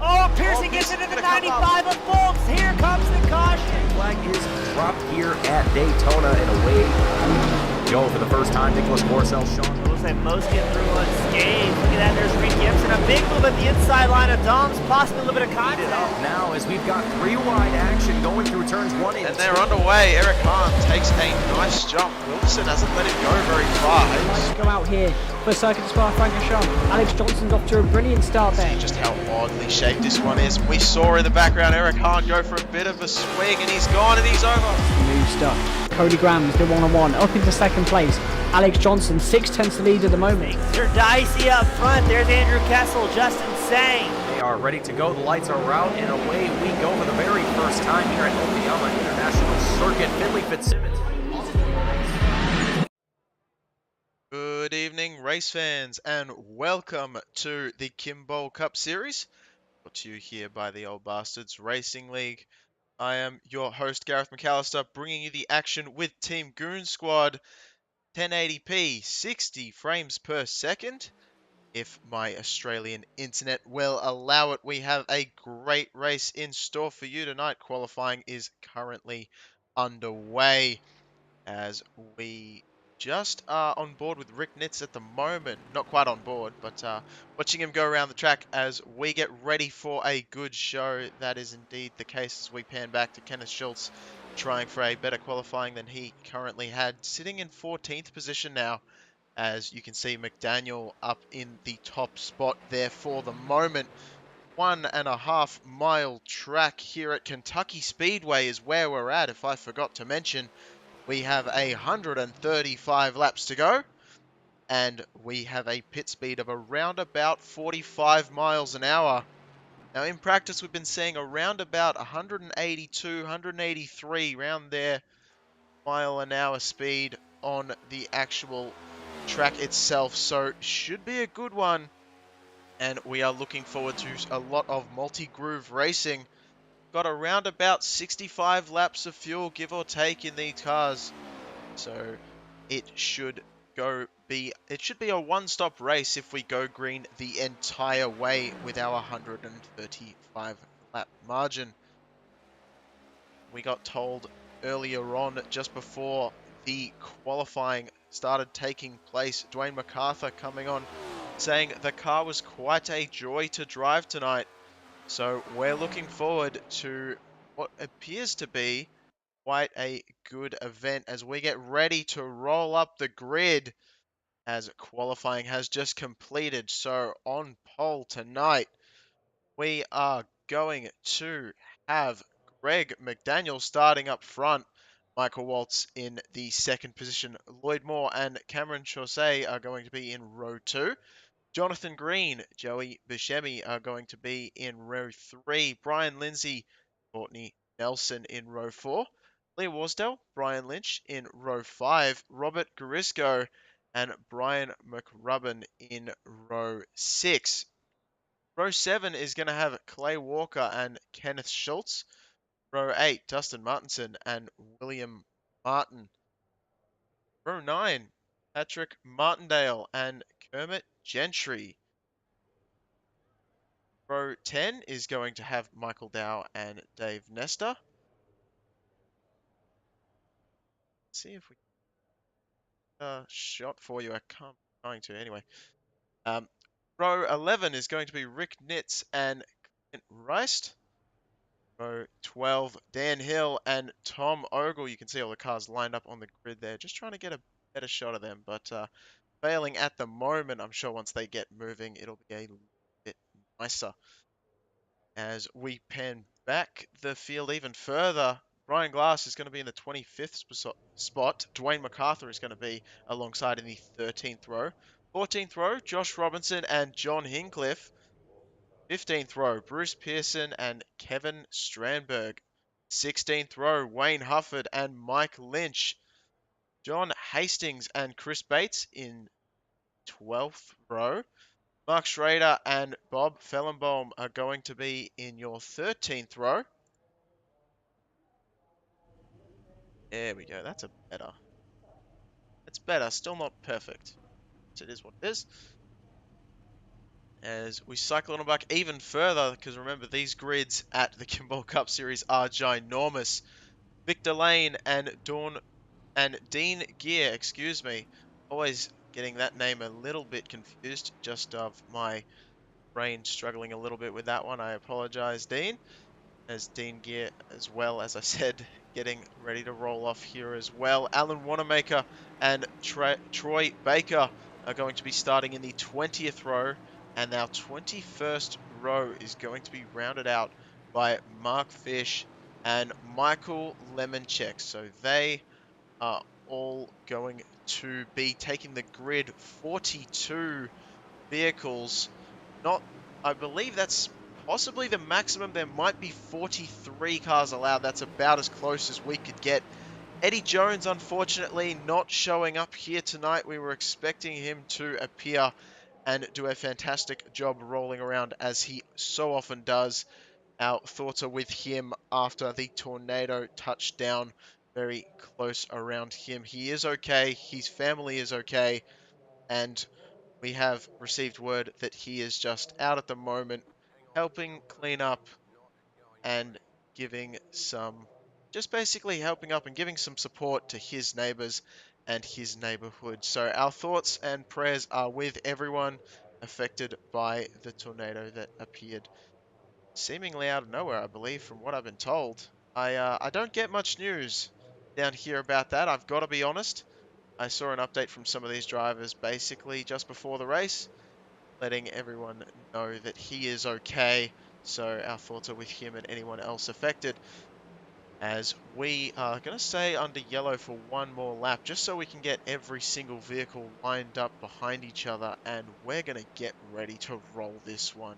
Oh, Pearson gets into the 95 of Folks. Here comes the caution. Flag is dropped here at Daytona, and away go for the first time. Nicholas Morcel, Sean. Looks like most get through unscathed. Look at that, there's Reed Gibson. A big move at the inside line of Dom's, possibly a little bit of contact. Now, as we've got three wide action going through turns 1 and 2. And they're underway. Eric Hahn takes a nice jump. Wilson hasn't let him go very far. Go out here for Circuit Spa Francorchamps. Alex Johnson's off to a brilliant start there. See just how oddly shaped this one is. We saw in the background Eric Hahn go for a bit of a swing, and he's gone and he's over. Smooth stuff. Cody Graham's the one-on-one up into second place. Alex Johnson 6/10 lead at the moment. They're dicey up front. There's Andrew Kessel, Justin Sang. They are ready to go. The lights are out, and away we go for the very first time here at Okayama International Circuit. Finley Fitzsimmons. Good evening, race fans, and welcome to the Kimball Cup Series, brought to you here by the Old Bastards Racing League. I am your host, Gareth McAllister, bringing you the action with Team Goon Squad, 1080p, 60 frames per second. If my Australian internet will allow it, we have a great race in store for you tonight. Qualifying is currently underway as we just are on board with Rick Nitz at the moment. Not quite on board, but watching him go around the track as we get ready for a good show. That is indeed the case as we pan back to Kenneth Schultz trying for a better qualifying than he currently had. Sitting in 14th position now, as you can see McDaniel up in the top spot there for the moment. 1.5 mile track here at Kentucky Speedway is where we're at. If I forgot to mention, we have 135 laps to go, and we have a pit speed of around about 45 miles an hour. Now, in practice, we've been seeing around about 182, 183, around there, mile an hour speed on the actual track itself, so should be a good one, and we are looking forward to a lot of multi-groove racing. Got around about 65 laps of fuel, give or take, in these cars. So it should be a one-stop race if we go green the entire way with our 135 lap margin. We got told earlier on, just before the qualifying started taking place, Dwayne MacArthur coming on saying the car was quite a joy to drive tonight. So we're looking forward to what appears to be quite a good event as we get ready to roll up the grid as qualifying has just completed. So on pole tonight, we are going to have Greg McDaniel starting up front. Michael Waltz in the second position. Lloyd Moore and Cameron Chaussee are going to be in row 2. Jonathan Green, Joey Buscemi are going to be in row 3. Brian Lindsay, Courtney Nelson in row 4. Lee Worsdell, Brian Lynch in row 5. Robert Garisco and Brian McRubbin in row 6. Row 7 is going to have Clay Walker and Kenneth Schultz. Row 8, Dustin Martinson and William Martin. Row 9, Patrick Martindale and Kermit Gentry. Row 10 is going to have Michael Dow and Dave Nestor. Let's see if we shot for you. I'm trying to anyway. Row 11 is going to be Rick Nitz and Clint Reist. Row 12, Dan Hill and Tom Ogle. You can see all the cars lined up on the grid there. Just trying to get a better shot of them, but failing at the moment. I'm sure once they get moving, it'll be a little bit nicer. As we pan back the field even further, Ryan Glass is going to be in the 25th spot. Dwayne MacArthur is going to be alongside in the 13th row. 14th row, Josh Robinson and John Hincliffe. 15th row, Bruce Pearson and Kevin Strandberg. 16th row, Wayne Hufford and Mike Lynch. John Hastings and Chris Bates in 12th row. Mark Schrader and Bob Fellenbaum are going to be in your 13th row. There we go. That's a better. It's better. Still not perfect. It is what it is. as we cycle on back even further, because remember, these grids at the Kimball Cup Series are ginormous. Victor Lane and Dean Gear, excuse me. Always getting that name a little bit confused, just of my brain struggling a little bit with that one. I apologize, Dean. As Dean Gear, as well as I said, getting ready to roll off here as well. Alan Wanamaker and Troy Baker are going to be starting in the 20th row, and our 21st row is going to be rounded out by Mark Fish and Michael Lemoncheck. So they are all going to be taking the grid 42 vehicles. Not, I believe that's possibly the maximum. There might be 43 cars allowed. That's about as close as we could get. Eddie Jones, unfortunately, not showing up here tonight. We were expecting him to appear and do a fantastic job rolling around, as he so often does. Our thoughts are with him after the tornado touchdown, very close around him. He is okay. His family is okay. And we have received word that he is just out at the moment, helping clean up and giving some, just basically helping up and giving some support to his neighbors and his neighborhood. So our thoughts and prayers are with everyone affected by the tornado that appeared seemingly out of nowhere, I believe, from what I've been told. I don't get much news down here about that, I've got to be honest. I saw an update from some of these drivers basically just before the race, letting everyone know that he is okay. So our thoughts are with him and anyone else affected, as we are going to stay under yellow for one more lap, just so we can get every single vehicle lined up behind each other, and we're going to get ready to roll this one.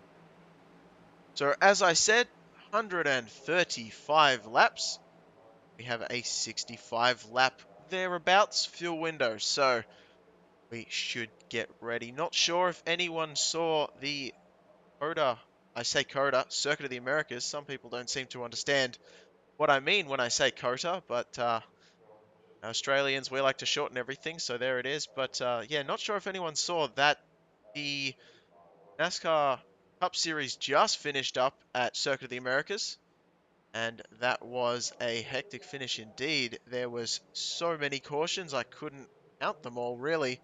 So as I said, 135 laps. We have a 65 lap thereabouts fuel window, so we should get ready. Not sure if anyone saw the COTA, I say COTA, Circuit of the Americas. Some people don't seem to understand what I mean when I say COTA, but Australians, we like to shorten everything, so there it is. But yeah, not sure if anyone saw that the NASCAR Cup Series just finished up at Circuit of the Americas, and that was a hectic finish indeed. There was so many cautions, I couldn't count them all, really.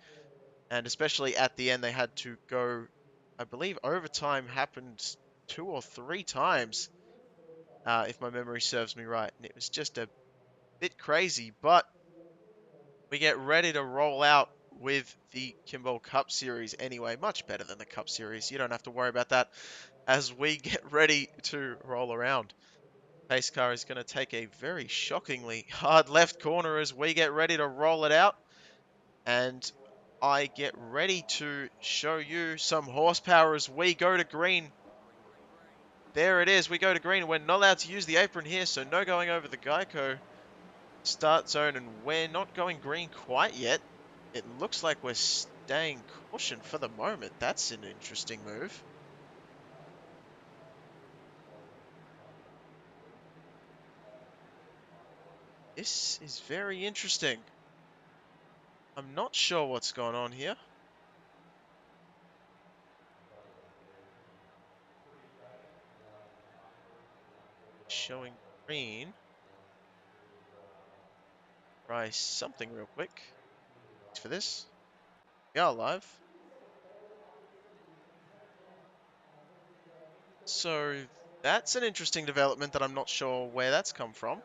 And especially at the end, they had to go, I believe overtime happened 2 or 3 times, if my memory serves me right. And it was just a bit crazy, but we get ready to roll out with the Kimball Cup Series anyway. Much better than the Cup Series. You don't have to worry about that as we get ready to roll around. Pace car is going to take a very shockingly hard left corner as we get ready to roll it out. And I get ready to show you some horsepower as we go to green. There it is. We go to green. We're not allowed to use the apron here, so no going over the Geico start zone, and we're not going green quite yet. It looks like we're staying caution for the moment. That's an interesting move. This is very interesting. I'm not sure what's going on here. Showing green. Try something real quick. Thanks for this. We are live. So that's an interesting development that I'm not sure where that's come from.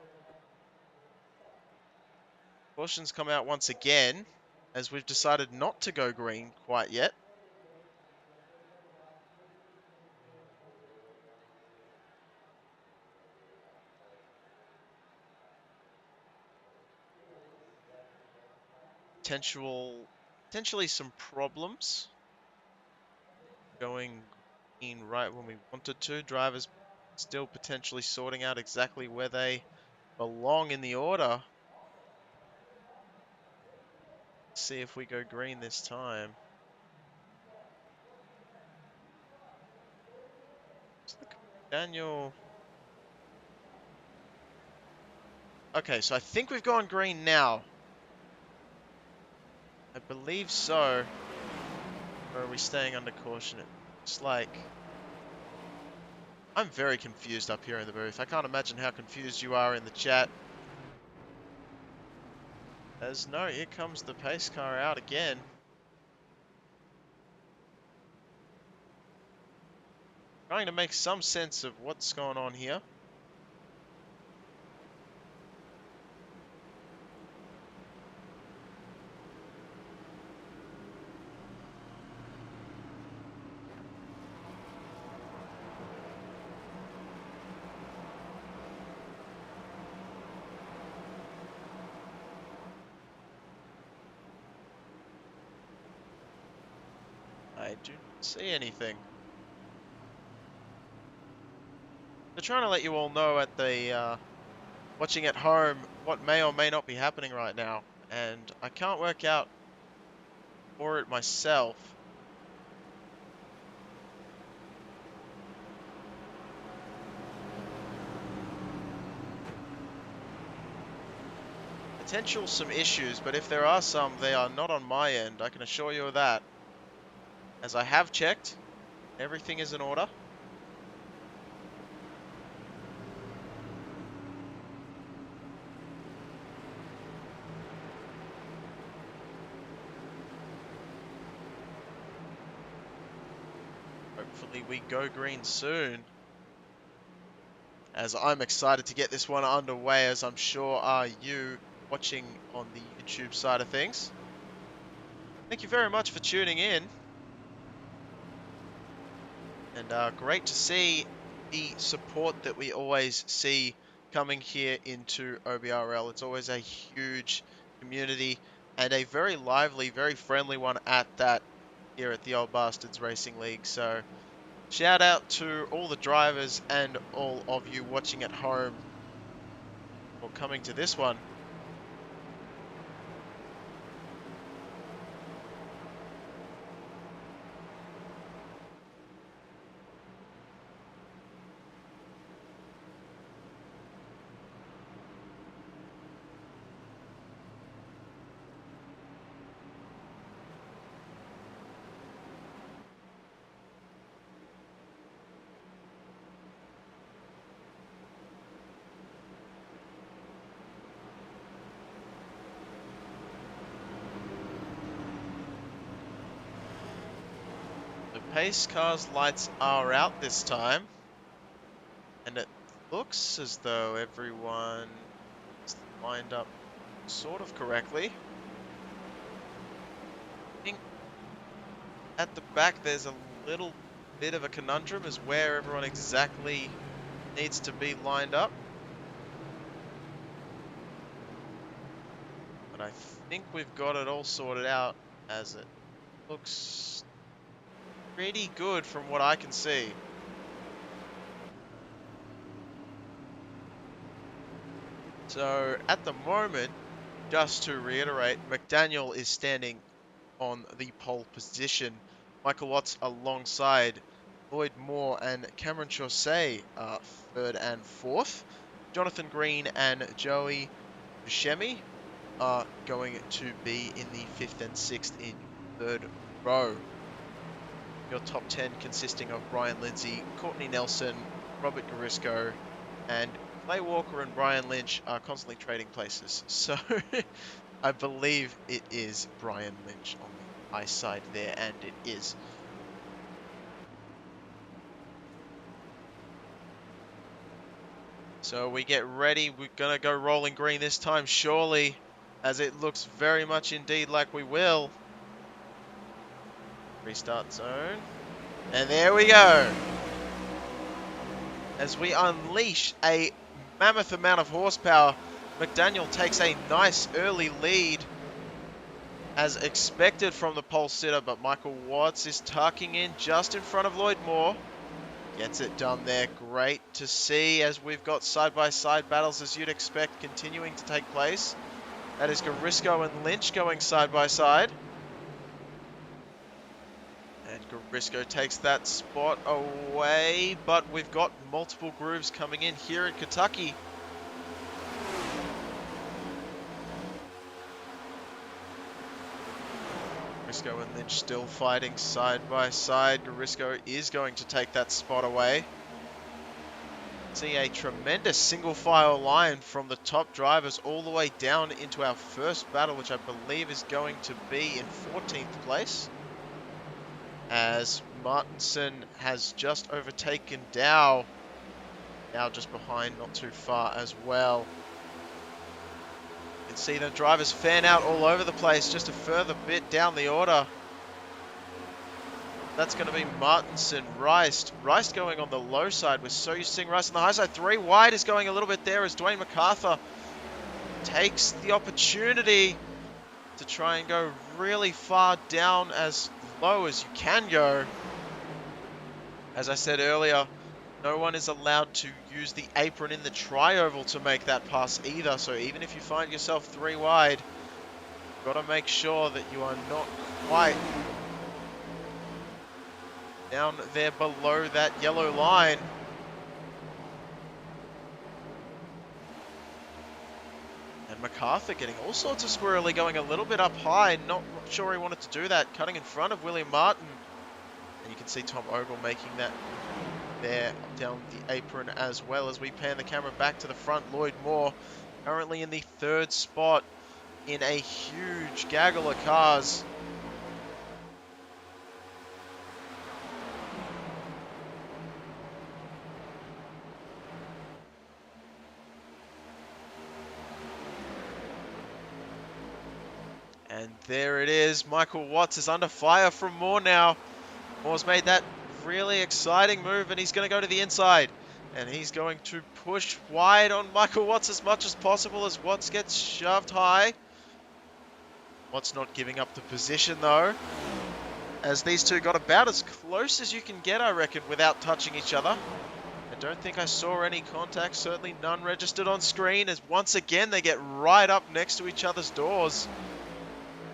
Cautions come out once again, as we've decided not to go green quite yet. Potentially some problems going green right when we wanted to. Drivers still potentially sorting out exactly where they belong in the order. See if we go green this time. Daniel. Okay, so I think we've gone green now. I believe so. Or are we staying under caution? It's like, I'm very confused up here in the booth. I can't imagine how confused you are in the chat. As no, here comes the pace car out again. Trying to make some sense of what's going on here. I do not see anything. They're trying to let you all know at the watching at home what may or may not be happening right now, and I can't work out for it myself. Potential some issues, but if there are some, they are not on my end. I can assure you of that. As I have checked, everything is in order. Hopefully we go green soon. As I'm excited to get this one underway, as I'm sure are you watching on the YouTube side of things. Thank you very much for tuning in. And great to see the support that we always see coming here into OBRL. It's always a huge community and a very lively, very friendly one at that here at the Old Bastards Racing League. So shout out to all the drivers and all of you watching at home or coming to this one. Pace car's lights are out this time, and it looks as though everyone is lined up sort of correctly. I think at the back there's a little bit of a conundrum as where everyone exactly needs to be lined up. But I think we've got it all sorted out, as it looks pretty good from what I can see. So at the moment, just to reiterate, McDaniel is standing on the pole position. Michael Watts alongside Lloyd Moore and Cameron Chaussee are third and fourth. Jonathan Green and Joey Buscemi are going to be in the fifth and sixth in third row. Your top 10 consisting of Brian Lindsay, Courtney Nelson, Robert Garisco, and Clay Walker and Brian Lynch are constantly trading places. So I believe it is Brian Lynch on the high side there, and it is. So we get ready. We're going to go rolling green this time, surely, as it looks very much indeed like we will. Restart zone. And there we go. As we unleash a mammoth amount of horsepower, McDaniel takes a nice early lead as expected from the pole sitter, but Michael Watts is tucking in just in front of Lloyd Moore. Gets it done there. Great to see as we've got side-by-side battles as you'd expect continuing to take place. That is Garisco and Lynch going side-by-side. And Garisco takes that spot away, but we've got multiple grooves coming in here in Kentucky. Garisco and Lynch still fighting side by side. Garisco is going to take that spot away. See a tremendous single file line from the top drivers all the way down into our first battle, which I believe is going to be in 14th place. As Martinson has just overtaken Dow. Now just behind, not too far as well. You can see the drivers fan out all over the place, just a further bit down the order. That's going to be Martinson, Rice. Rice going on the low side with So You Sing Rice on the high side. 3 wide is going a little bit there as Dwayne MacArthur takes the opportunity to try and go really far down, as low as you can go. As I said earlier, no one is allowed to use the apron in the tri-oval to make that pass either. So even if you find yourself 3 wide, you've got to make sure that you are not quite down there below that yellow line. And MacArthur getting all sorts of squirrely, going a little bit up high. Not sure he wanted to do that. Cutting in front of William Martin. And you can see Tom Ogle making that there down the apron, as well as we pan the camera back to the front. Lloyd Moore currently in the 3rd spot in a huge gaggle of cars. And there it is. Michael Watts is under fire from Moore now. Moore's made that really exciting move, and he's going to go to the inside. And he's going to push wide on Michael Watts as much as possible as Watts gets shoved high. Watts not giving up the position though, as these two got about as close as you can get, I reckon, without touching each other. I don't think I saw any contact, certainly none registered on screen, as once again they get right up next to each other's doors.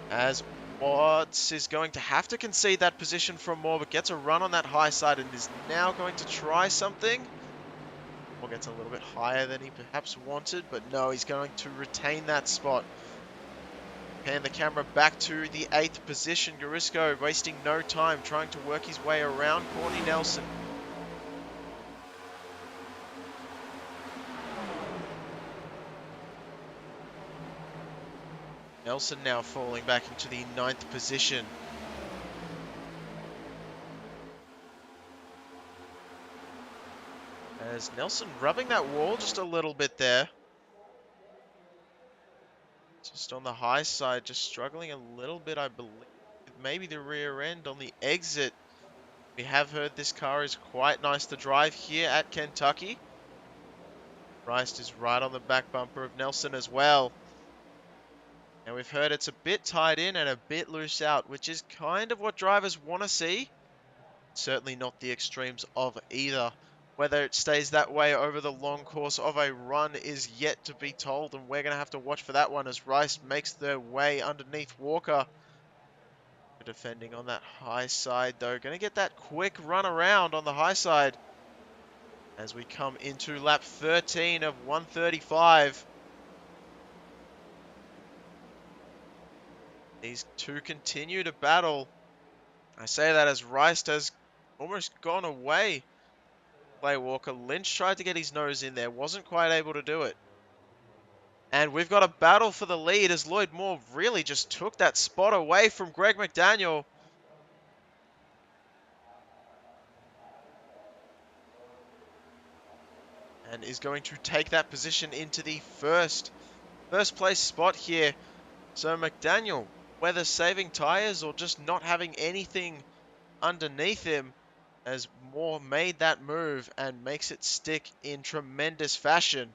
As Watts is going to have to concede that position from Moore, but gets a run on that high side and is now going to try something. Moore gets a little bit higher than he perhaps wanted, but no, he's going to retain that spot. Pan the camera back to the 8th position. Garisco wasting no time, trying to work his way around Corny Nelson. Nelson now falling back into the 9th position. As Nelson rubbing that wall just a little bit there. Just on the high side, just struggling a little bit, I believe. Maybe the rear end on the exit. We have heard this car is quite nice to drive here at Kentucky. Rice is right on the back bumper of Nelson as well. And we've heard it's a bit tied in and a bit loose out, which is kind of what drivers want to see. Certainly not the extremes of either. Whether it stays that way over the long course of a run is yet to be told, and we're going to have to watch for that one as Rice makes their way underneath Walker. Defending on that high side though. Going to get that quick run around on the high side as we come into lap 13 of 135. These two continue to battle. I say that as Rice has almost gone away. Play Walker. Lynch tried to get his nose in there, wasn't quite able to do it. And we've got a battle for the lead as Lloyd Moore really just took that spot away from Greg McDaniel. And is going to take that position into the first place spot here. So McDaniel, whether saving tires or just not having anything underneath him, as Moore made that move and makes it stick in tremendous fashion.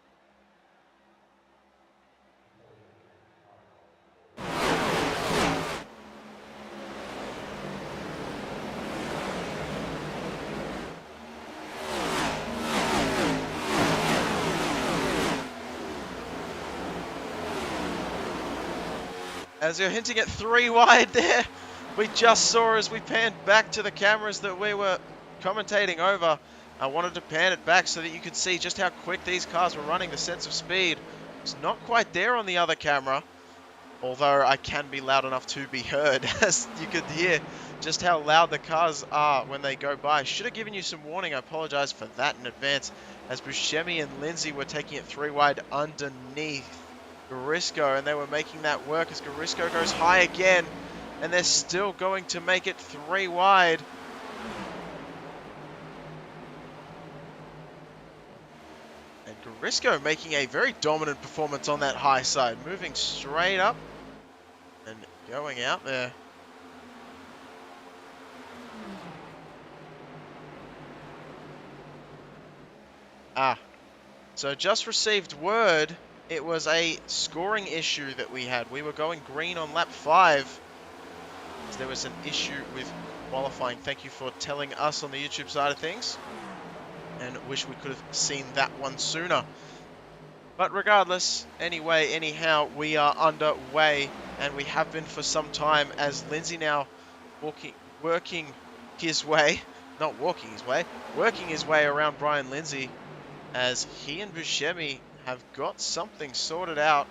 As you're hinting at 3 wide there, we just saw as we panned back to the cameras that we were commentating over. I wanted to pan it back so that you could see just how quick these cars were running. The sense of speed was not quite there on the other camera. Although I can be loud enough to be heard, as you could hear just how loud the cars are when they go by. Should have given you some warning. I apologize for that in advance, as Buscemi and Lindsay were taking it 3 wide underneath Garisco, and they were making that work as Garisco goes high again, and they're still going to make it 3 wide. And Garisco making a very dominant performance on that high side, moving straight up and going out there. So just received word it was a scoring issue that we had. We were going green on lap 5. So there was an issue with qualifying. Thank you for telling us on the YouTube side of things. And wish we could have seen that one sooner. But regardless, anyhow, we are underway, and we have been for some time, as Lindsay now working his way around Brian Lindsay, as he and Buscemi have got something sorted out,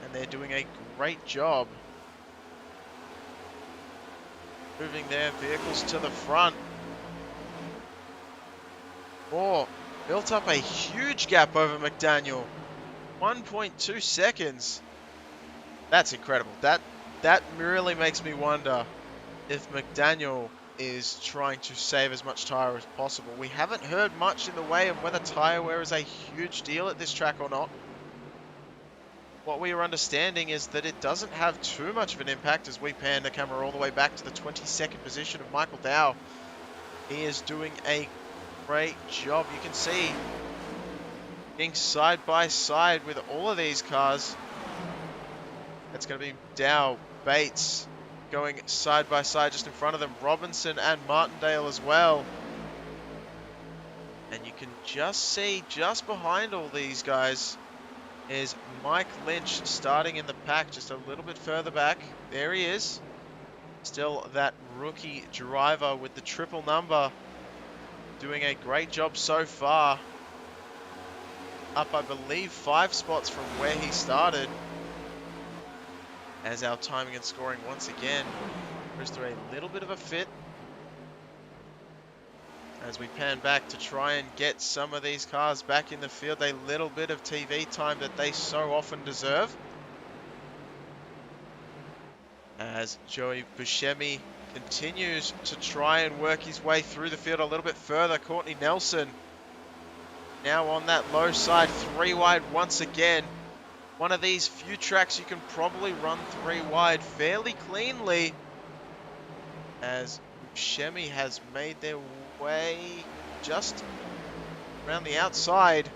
and they're doing a great job moving their vehicles to the front. Built up a huge gap over McDaniel. 1.2 seconds. That's incredible. That really makes me wonder if McDaniel is trying to save as much tyre as possible. We haven't heard much in the way of whether tyre wear is a huge deal at this track or not. What we are understanding is that it doesn't have too much of an impact, as we pan the camera all the way back to the 22nd position of Michael Dow. He is doing a great job. You can see being side by side with all of these cars. That's going to be Dow, Bates going side by side just in front of them, Robinson and Martindale as well. And you can just see just behind all these guys is Mike Lynch starting in the pack just a little bit further back. There he is. Still that rookie driver with the triple number, doing a great job so far. Up, I believe, 5 spots from where he started. As our timing and scoring once again goes through a little bit of a fit. As we pan back to try and get some of these cars back in the field a little bit of TV time that they so often deserve. As Joey Buscemi continues to try and work his way through the field a little bit further. Courtney Nelson now on that low side, 3 wide once again. One of these few tracks you can probably run 3 wide fairly cleanly, as Buscemi has made their way just around the outside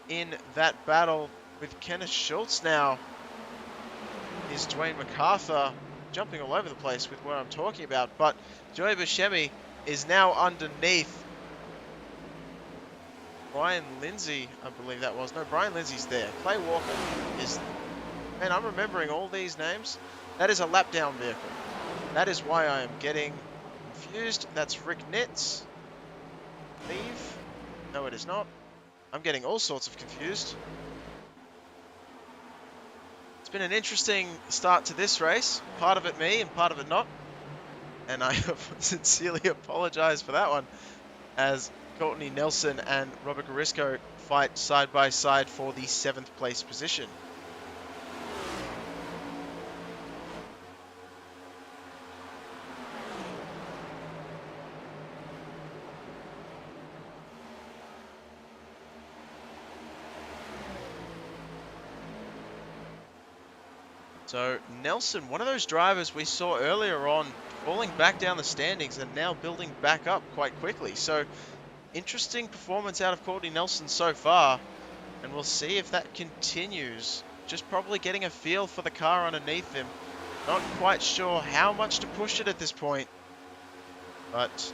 in that battle with Kenneth Schultz. Now is Dwayne MacArthur jumping all over the place with what I'm talking about, but Joey Buscemi is now underneath Brian Lindsay, I believe that was. No, Brian Lindsay's there. Clay Walker is... Man, I'm remembering all these names. That is a lap down vehicle. That is why I am getting confused. That's Rick Nitz. Leave. No, it is not. I'm getting all sorts of confused. It's been an interesting start to this race. Part of it me and part of it not. And I sincerely apologize for that one, as Courtney Nelson and Robert Garisco fight side by side for the 7th place position. So Nelson, one of those drivers we saw earlier on, falling back down the standings and now building back up quite quickly. So interesting performance out of Courtney Nelson so far, and we'll see if that continues. Just probably getting a feel for the car underneath him. Not quite sure how much to push it at this point, but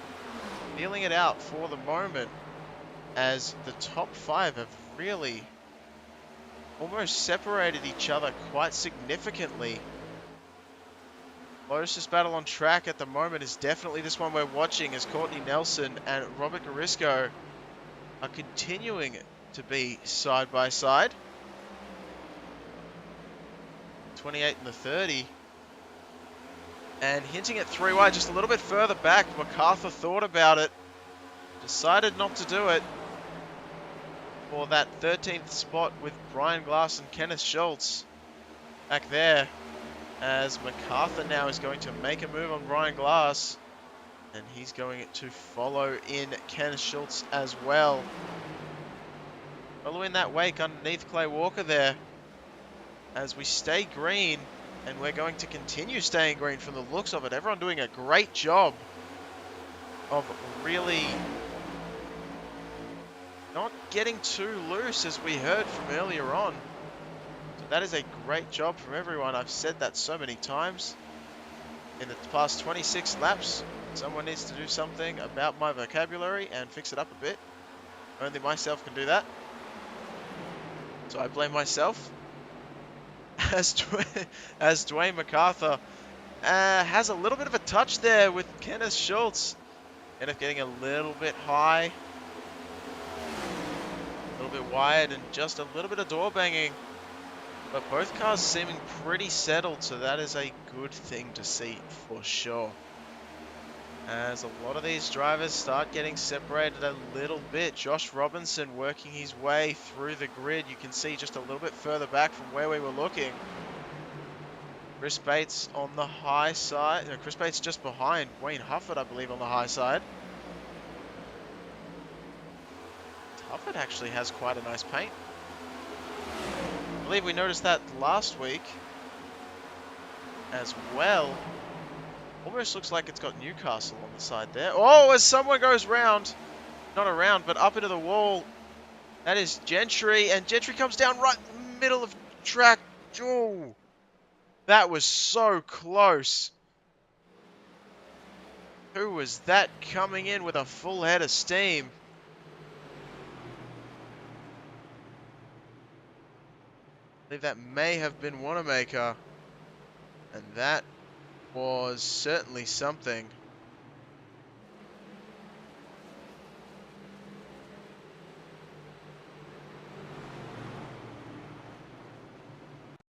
feeling it out for the moment, as the top 5 have really almost separated each other quite significantly. Closest battle on track at the moment is definitely this one we're watching, as Courtney Nelson and Robert Garisco are continuing to be side by side. 28 and the 30. And hinting at 3 wide, just a little bit further back. MacArthur thought about it. Decided not to do it. For that 13th spot with Brian Glass and Kenneth Schultz. Back there. As MacArthur now is going to make a move on Brian Glass. And he's going to follow in Kenneth Schultz as well. Following that wake underneath Clay Walker there. As we stay green. And we're going to continue staying green from the looks of it. Everyone doing a great job of really not getting too loose, as we heard from earlier on. So that is a great job from everyone. I've said that so many times in the past 26 laps. Someone needs to do something about my vocabulary and fix it up a bit. Only myself can do that. So I blame myself. As Dwayne MacArthur has a little bit of a touch there with Kenneth Schultz. End up getting a little bit high. A little bit wide and just a little bit of door banging. But both cars seeming pretty settled, so that is a good thing to see for sure. As a lot of these drivers start getting separated a little bit. Josh Robinson working his way through the grid. You can see just a little bit further back from where we were looking. Chris Bates on the high side. No, Chris Bates just behind Wayne Hufford, I believe, on the high side. Hufford actually has quite a nice paint. I believe we noticed that last week as well. Almost looks like it's got Newcastle on the side there. Oh, as someone goes round. Not around, but up into the wall. That is Gentry. And Gentry comes down right in the middle of track. Oh, that was so close. Who was that coming in with a full head of steam? I believe that may have been Wanamaker. And that was certainly something.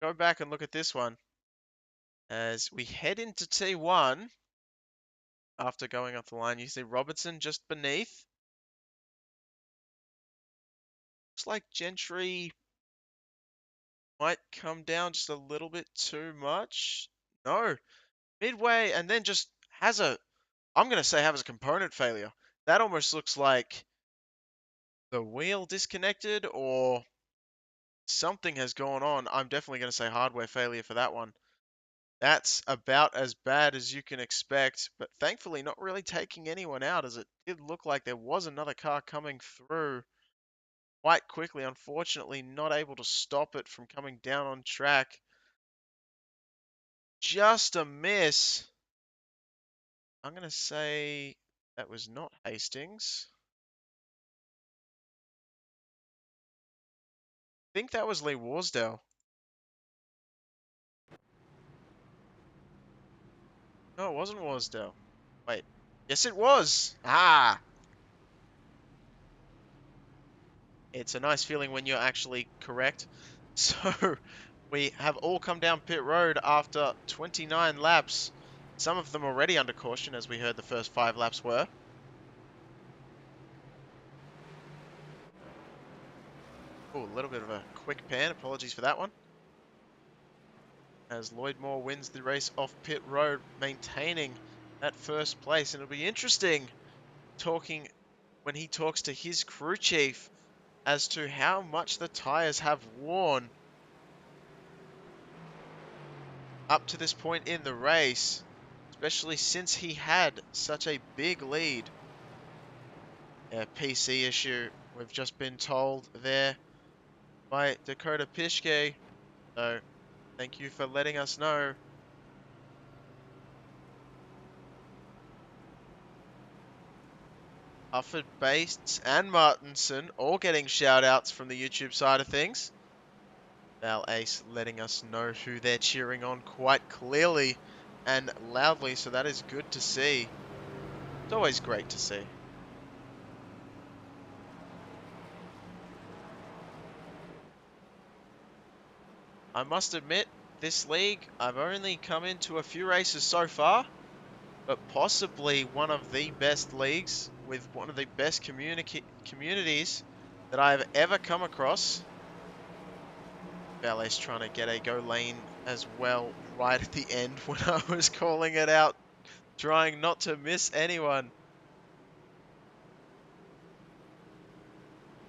Go back and look at this one. As we head into T1, after going off the line, you see Robertson just beneath. Looks like Gentry might come down just a little bit too much. No. Midway, and then just has a, I'm going to say has a component failure. That almost looks like the wheel disconnected or something has gone on. I'm definitely going to say hardware failure for that one. That's about as bad as you can expect, but thankfully not really taking anyone out, as it did look like there was another car coming through quite quickly. Unfortunately, not able to stop it from coming down on track. Just a miss. I'm going to say that was not Hastings. I think that was Lee Warsdale. No, it wasn't Warsdale. Wait. Yes, it was. Ah. It's a nice feeling when you're actually correct. So, we have all come down pit road after 29 laps. Some of them already under caution, as we heard the first 5 laps were. Oh, a little bit of a quick pan. Apologies for that one. As Lloyd Moore wins the race off pit road, maintaining that first place. And it'll be interesting talking when he talks to his crew chief as to how much the tyres have worn up to this point in the race, especially since he had such a big lead. A PC issue, we've just been told there by Dakota Pishke, so thank you for letting us know. Hufford, Bates, and Martinson all getting shout-outs from the YouTube side of things. Val Ace letting us know who they're cheering on quite clearly and loudly, so that is good to see. It's always great to see. I must admit, this league, I've only come into a few races so far, but possibly one of the best leagues with one of the best communities that I've ever come across. Ballet's trying to get a go lane as well right at the end when I was calling it out, trying not to miss anyone.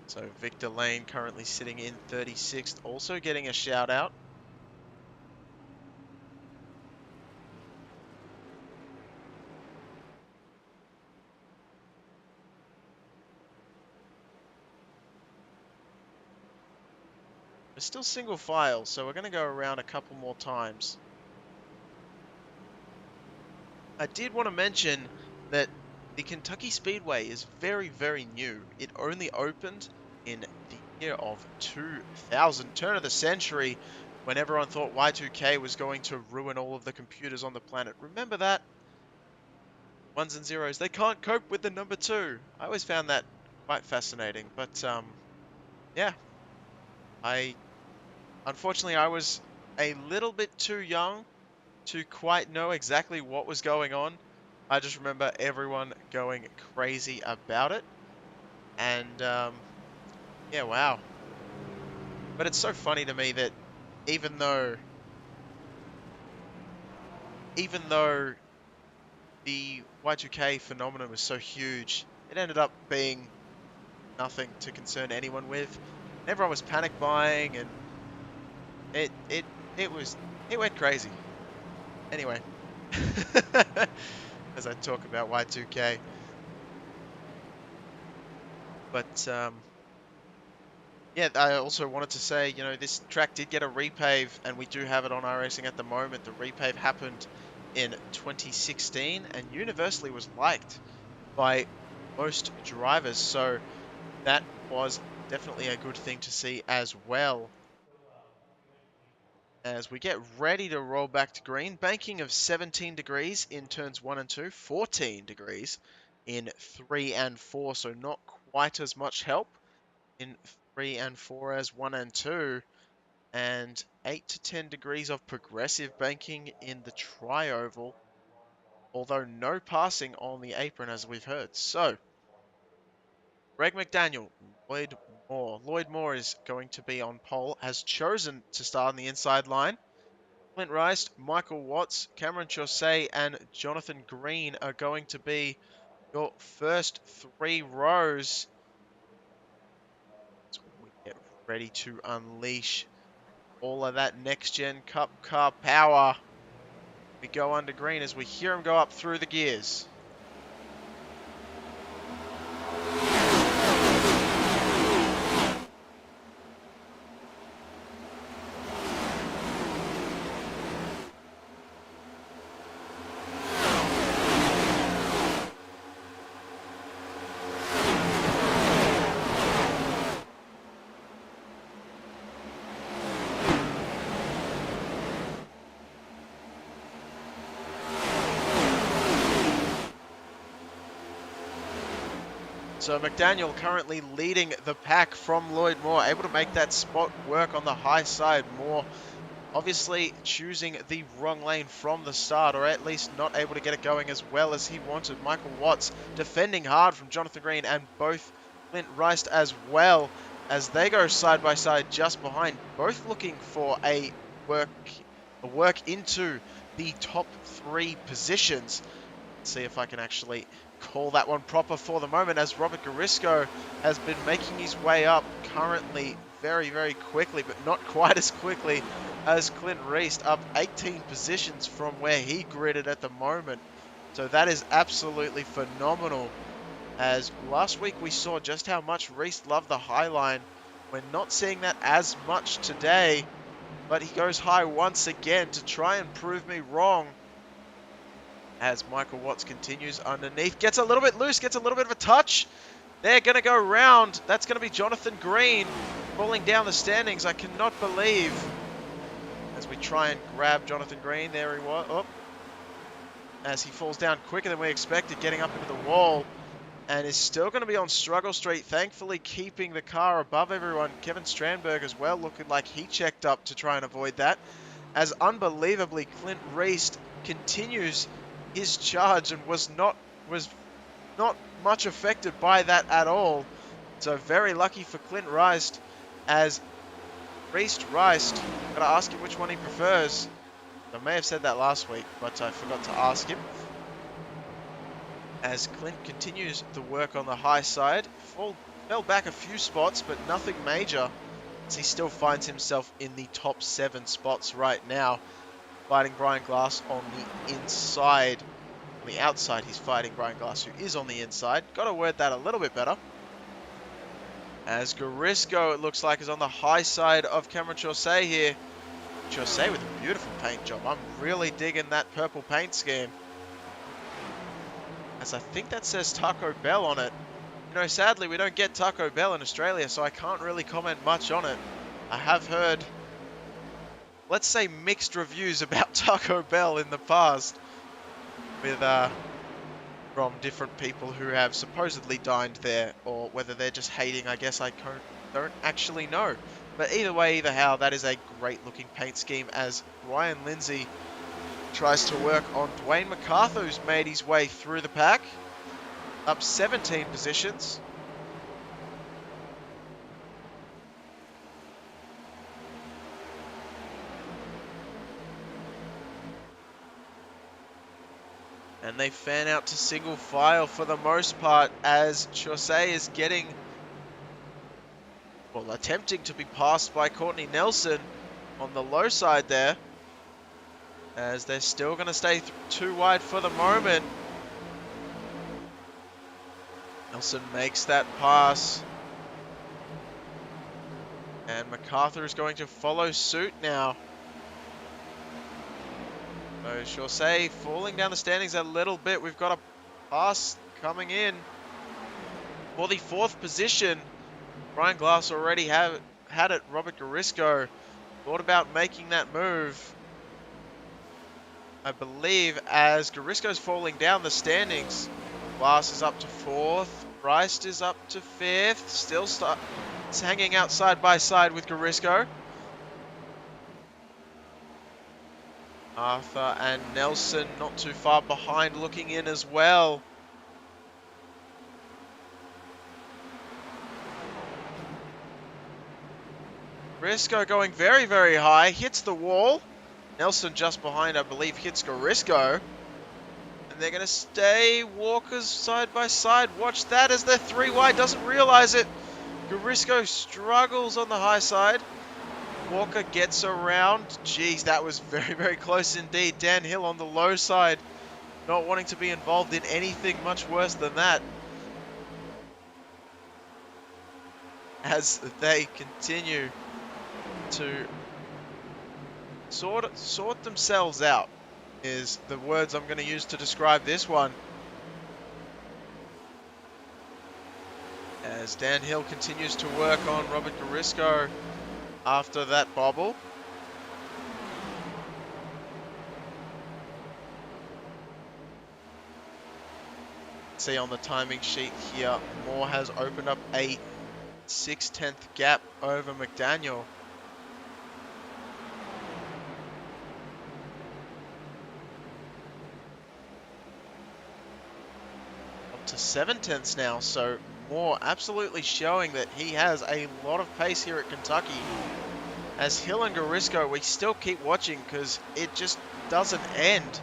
So Victor Lane currently sitting in 36th, also getting a shout out. We're still single file, so we're going to go around a couple more times. I did want to mention that the Kentucky Speedway is very, very new. It only opened in the year of 2000, turn of the century, when everyone thought Y2K was going to ruin all of the computers on the planet. Remember that? Ones and zeros, they can't cope with the number 2. I always found that quite fascinating, but yeah, unfortunately I was a little bit too young to quite know exactly what was going on. I just remember everyone going crazy about it. And, yeah, wow. But it's so funny to me that even though the Y2K phenomenon was so huge, it ended up being nothing to concern anyone with. And everyone was panic buying, and it went crazy. Anyway, as I talk about Y2K. But, yeah, I also wanted to say, you know, this track did get a repave, and we do have it on iRacing at the moment. The repave happened in 2016, and universally was liked by most drivers, so that was definitely a good thing to see as well. As we get ready to roll back to green, banking of 17 degrees in turns 1 and 2, 14 degrees in 3 and 4, so not quite as much help in 3 and 4 as 1 and 2, and 8 to 10 degrees of progressive banking in the tri-oval, although no passing on the apron as we've heard. So, Greg McDaniel, Lloyd Moore. Lloyd Moore is going to be on pole, has chosen to start on the inside line. Clint Rice, Michael Watts, Cameron Chaussee, and Jonathan Green are going to be your first 3 rows. So we get ready to unleash all of that next-gen Cup car power. We go under green as we hear him go up through the gears. So McDaniel currently leading the pack from Lloyd Moore, able to make that spot work on the high side. Moore obviously choosing the wrong lane from the start, or at least not able to get it going as well as he wanted. Michael Watts defending hard from Jonathan Green, and both Clint Rice as well, as they go side by side just behind, both looking for a work into the top 3 positions. Let's see if I can actually call that one proper for the moment, as Robert Garisco has been making his way up currently very, very quickly, but not quite as quickly as Clint Reist, up 18 positions from where he gridded at the moment. So that is absolutely phenomenal, as last week we saw just how much Reist loved the high line. We're not seeing that as much today, but he goes high once again to try and prove me wrong. As Michael Watts continues underneath, gets a little bit loose, gets a little bit of a touch. They're going to go round. That's going to be Jonathan Green falling down the standings. I cannot believe. As we try and grab Jonathan Green, there he was. Oh. As he falls down quicker than we expected, getting up into the wall. And is still going to be on Struggle Street, thankfully keeping the car above everyone. Kevin Strandberg as well, looking like he checked up to try and avoid that. as unbelievably Clint Reist continues his charge and was not much affected by that at all. So very lucky for Clint Reist, as Reist, gotta ask him which one he prefers. I may have said that last week, but I forgot to ask him. As Clint continues the work on the high side, fell back a few spots, but nothing major, as he still finds himself in the top 7 spots right now, fighting Brian Glass on the inside. On the outside, he's fighting Brian Glass, who is on the inside. Got to word that a little bit better. As Garisco, it looks like, is on the high side of Cameron Chaussee here. Chaussee with a beautiful paint job. I'm really digging that purple paint scheme, as I think that says Taco Bell on it. You know, sadly, we don't get Taco Bell in Australia, so I can't really comment much on it. I have heard, let's say, mixed reviews about Taco Bell in the past, with from different people who have supposedly dined there, or whether they're just hating, I guess I don't actually know. But either way, either how, that is a great looking paint scheme, as Ryan Lindsay tries to work on Dwayne MacArthur, who's made his way through the pack, up 17 positions. And they fan out to single file for the most part, as Chaussee is attempting to be passed by Courtney Nelson on the low side there, as they're still going to stay too wide for the moment. Nelson makes that pass, and MacArthur is going to follow suit now. So Chaussee falling down the standings a little bit. We've got a pass coming in for the 4th position. Brian Glass already had it. Robert Garisco thought about making that move, I believe, as Garisco's falling down the standings. Glass is up to 4th. Reist is up to 5th. Still it's hanging out side by side with Garisco. Arthur and Nelson not too far behind, looking in as well. Garisco going very, very high, hits the wall. Nelson just behind, I believe, hits Garisco. And they're going to stay walkers side by side. Watch that as they're 3 wide, doesn't realize it. Garisco struggles on the high side. Walker gets around. Jeez, that was very, very close indeed. Dan Hill on the low side, not wanting to be involved in anything much worse than that, as they continue to sort themselves out, is the words I'm going to use to describe this one. As Dan Hill continues to work on Robert Garisco after that bobble. See on the timing sheet here, Moore has opened up a 6/10 gap over McDaniel. Up to 7/10 now, so Moore absolutely showing that he has a lot of pace here at Kentucky. As Hill and Garisco, we still keep watching because it just doesn't end.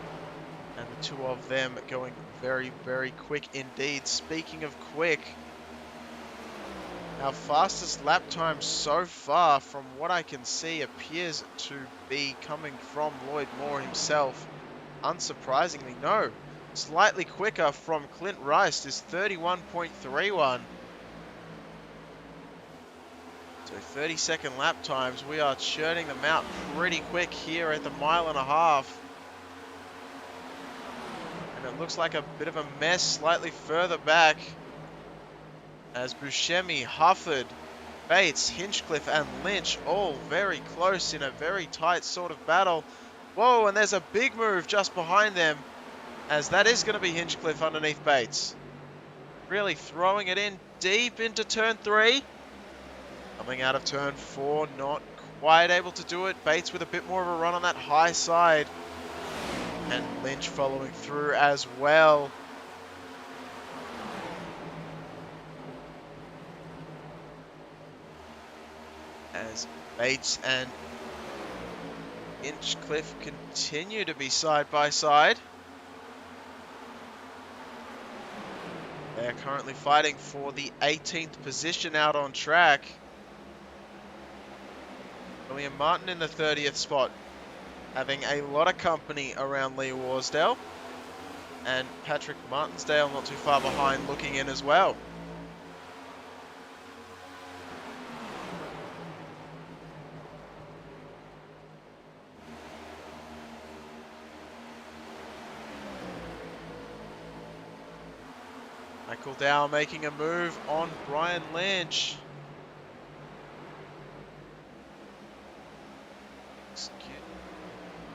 And the two of them going very, very quick indeed. Speaking of quick, our fastest lap time so far, from what I can see, appears to be coming from Lloyd Moore himself. Unsurprisingly, no. Slightly quicker from Clint Reist is 31.31. So 30-second lap times. We are churning them out pretty quick here at the 1.5 miles. And it looks like a bit of a mess slightly further back, as Buscemi, Hufford, Bates, Hinchcliffe and Lynch all very close in a very tight sort of battle. Whoa, and there's a big move just behind them, as that is going to be Hinchcliffe underneath Bates. Really throwing it in deep into turn 3. Coming out of turn 4, not quite able to do it. Bates with a bit more of a run on that high side. And Lynch following through as well. As Bates and Inchcliffe continue to be side by side. They're currently fighting for the 18th position out on track. William Martin in the 30th spot, having a lot of company around Lee Warsdale. And Patrick Martinsdale not too far behind, looking in as well. Michael Dow making a move on Brian Lynch.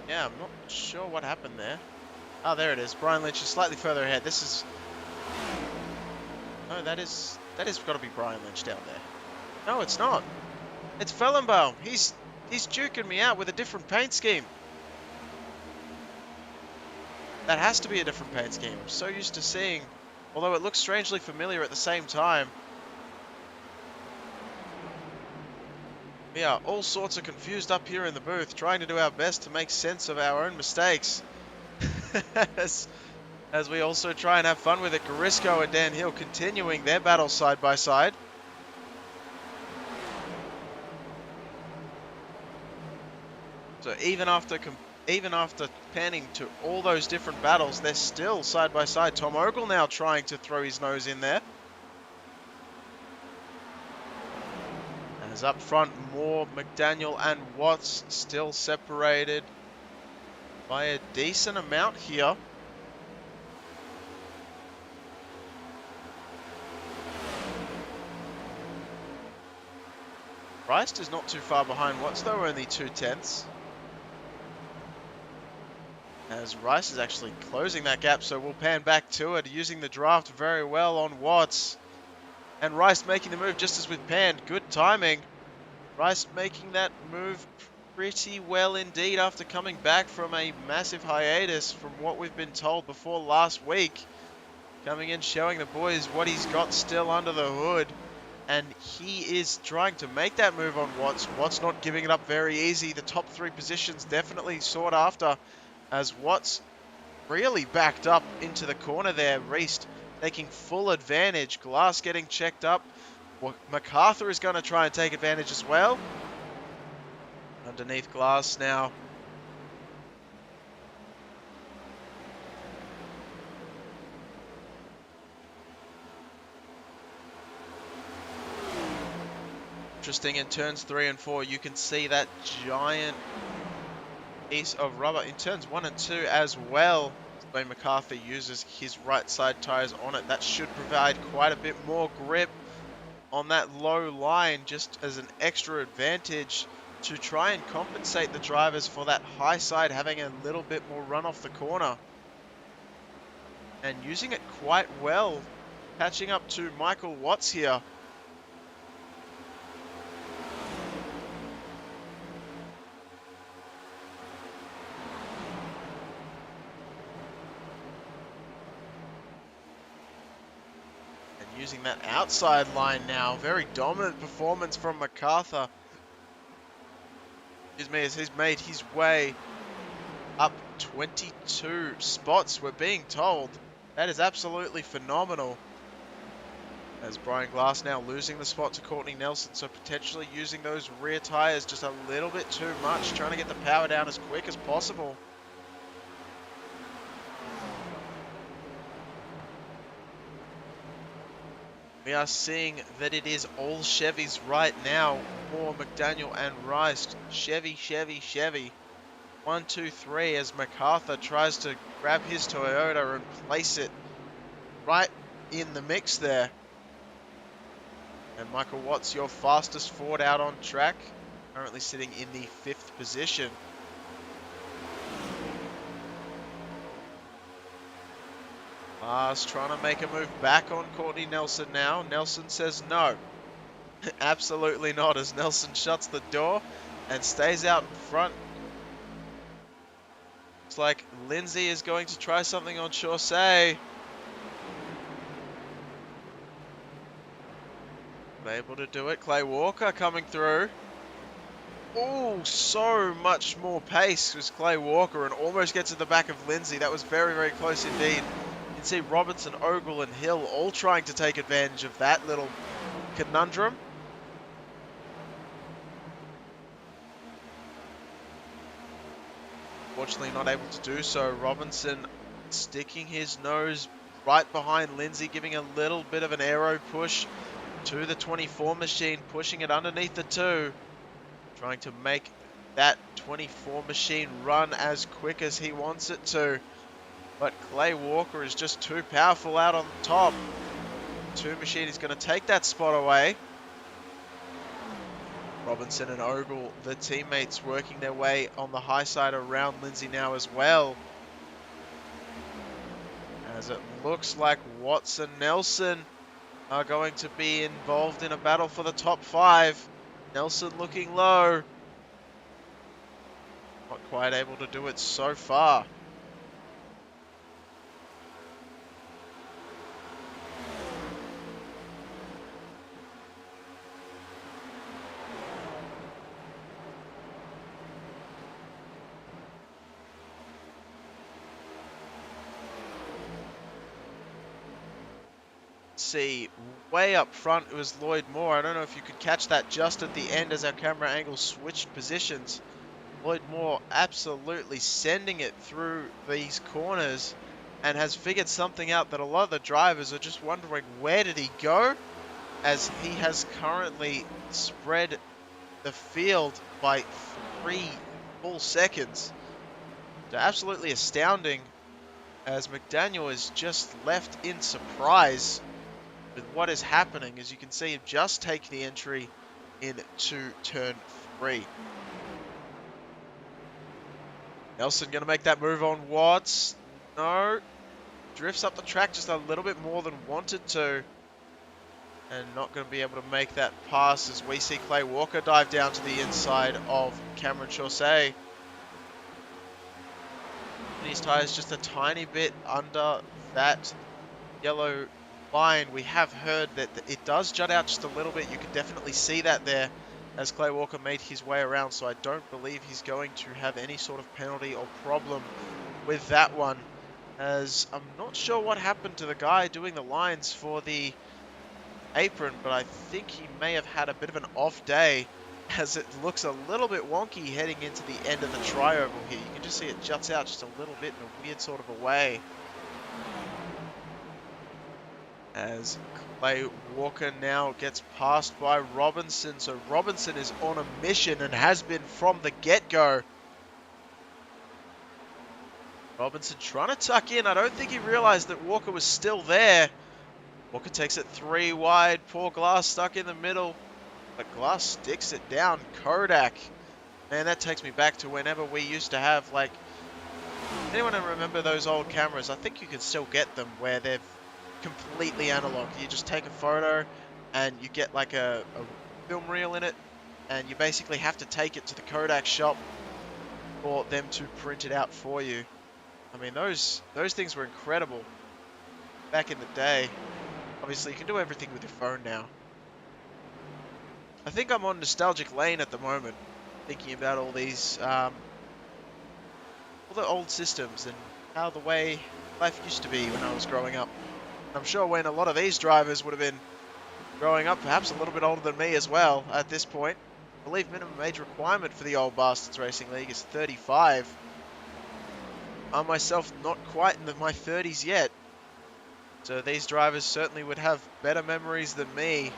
Yeah, I'm not sure what happened there. Oh, there it is. Brian Lynch is slightly further ahead. This is... No, that is got to be Brian Lynch down there. No, it's not. It's Fellenbaum. He's duking me out with a different paint scheme. That has to be a different paint scheme. I'm so used to seeing... Although it looks strangely familiar at the same time. We are all sorts of confused up here in the booth, trying to do our best to make sense of our own mistakes. as we also try and have fun with it. Garisco and Dan Hill continuing their battle side by side. So even after panning to all those different battles, they're still side by side. Tom Ogle now trying to throw his nose in there. As up front, Moore, McDaniel and Watts still separated by a decent amount here. Rice is not too far behind Watts though, only 2/10. As Rice is actually closing that gap, so we'll pan back to it, using the draft very well on Watts. And Rice making the move just as with Pan. Good timing. Rice making that move pretty well indeed after coming back from a massive hiatus from what we've been told before last week. Coming in, showing the boys what he's got still under the hood. And he is trying to make that move on Watts. Watts not giving it up very easy. The top 3 positions definitely sought after, as Watts really backed up into the corner there. Reist taking full advantage. Glass getting checked up. MacArthur is going to try and take advantage as well. Underneath Glass now. Interesting, in turns 3 and 4, you can see that giant piece of rubber in turns 1 and 2 as well. When MacArthur uses his right side tires on it, that should provide quite a bit more grip on that low line, just as an extra advantage to try and compensate the drivers for that high side having a little bit more run off the corner. And using it quite well, catching up to Michael Watts here. Using that outside line now. Very dominant performance from MacArthur. Excuse me, as he's made his way up 22 spots, we're being told. That is absolutely phenomenal. As Brian Glass now losing the spot to Courtney Nelson, so potentially using those rear tires just a little bit too much, trying to get the power down as quick as possible. We are seeing that it is all Chevys right now for McDaniel and Rice. Chevy, Chevy, Chevy. 1, 2, 3 as MacArthur tries to grab his Toyota and place it right in the mix there. And Michael Watts, your fastest Ford out on track, currently sitting in the 5th position. Trying to make a move back on Courtney Nelson now. Nelson says no. Absolutely not, as Nelson shuts the door and stays out in front. Looks like Lindsay is going to try something on Chaussee. Not able to do it. Clay Walker coming through. Oh, so much more pace was Clay Walker and almost gets to the back of Lindsay. That was very, very close indeed. You can see Robinson, Ogle and Hill all trying to take advantage of that little conundrum. Fortunately not able to do so. Robinson sticking his nose right behind Lindsay, giving a little bit of an aero push to the 24 machine, pushing it underneath the 2. Trying to make that 24 machine run as quick as he wants it to. But Clay Walker is just too powerful out on top. 2 machine is going to take that spot away. Robinson and Ogle, the teammates, working their way on the high side around Lindsay now as well. As it looks like Watson Nelson are going to be involved in a battle for the top 5. Nelson looking low. Not quite able to do it so far. See, way up front it was Lloyd Moore. I don't know if you could catch that just at the end as our camera angle switched positions. Lloyd Moore absolutely sending it through these corners and has figured something out that a lot of the drivers are just wondering where did he go, as he has currently spread the field by 3 full seconds. So absolutely astounding, as McDaniel is just left in surprise with what is happening. As you can see him just take the entry into turn 3. Nelson going to make that move on Watts. No. Drifts up the track just a little bit more than wanted to. And not going to be able to make that pass, as we see Clay Walker dive down to the inside of Cameron Chaussee. And his tyres just a tiny bit under that yellow line. We have heard that it does jut out just a little bit. You can definitely see that there as Clay Walker made his way around, so I don't believe he's going to have any sort of penalty or problem with that one, as I'm not sure what happened to the guy doing the lines for the apron, but I think he may have had a bit of an off day, as it looks a little bit wonky heading into the end of the tri-oval here. You can just see it juts out just a little bit in a weird sort of a way, as Clay Walker now gets passed by Robinson. So Robinson is on a mission and has been from the get-go. Robinson trying to tuck in. I don't think he realized that Walker was still there. Walker takes it 3 wide. Poor Glass stuck in the middle, but Glass sticks it down. Kodak. Man, that takes me back to whenever we used to have, like, anyone remember those old cameras? I think you can still get them where they're completely analog. You just take a photo and you get like a film reel in it, and you basically have to take it to the Kodak shop for them to print it out for you. I mean, those things were incredible back in the day. Obviously you can do everything with your phone now. I think I'm on nostalgic lane at the moment, thinking about all these all the old systems and how the way life used to be when I was growing up. I'm sure when a lot of these drivers would have been growing up, perhaps a little bit older than me as well at this point. I believe minimum age requirement for the Old Bastards Racing League is 35. I'm myself not quite in my 30s yet. So these drivers certainly would have better memories than me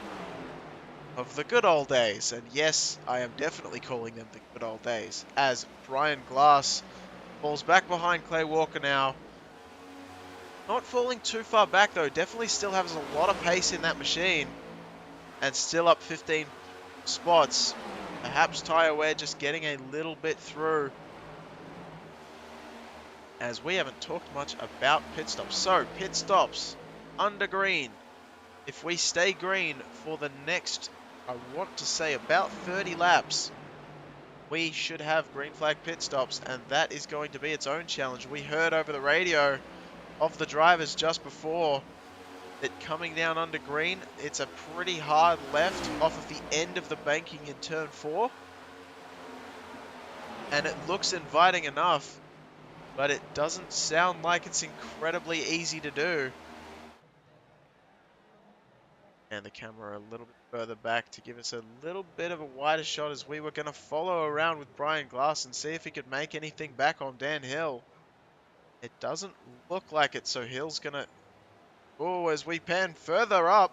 of the good old days. And yes, I am definitely calling them the good old days, as Brian Glass falls back behind Clay Walker now. Not falling too far back though, definitely still has a lot of pace in that machine, and still up 15 spots. Perhaps tyre wear just getting a little bit through, as we haven't talked much about pit stops. So pit stops under green. If we stay green for the next, I want to say about 30 laps, we should have green flag pit stops, and that is going to be its own challenge. We heard over the radio of the drivers just before that coming down under green, it's a pretty hard left off of the end of the banking in turn 4. And it looks inviting enough, but it doesn't sound like it's incredibly easy to do. And the camera a little bit further back to give us a little bit of a wider shot, as we were going to follow around with Brian Glass and see if he could make anything back on Dan Hill. It doesn't look like it, so Hill's going to... Oh, as we pan further up,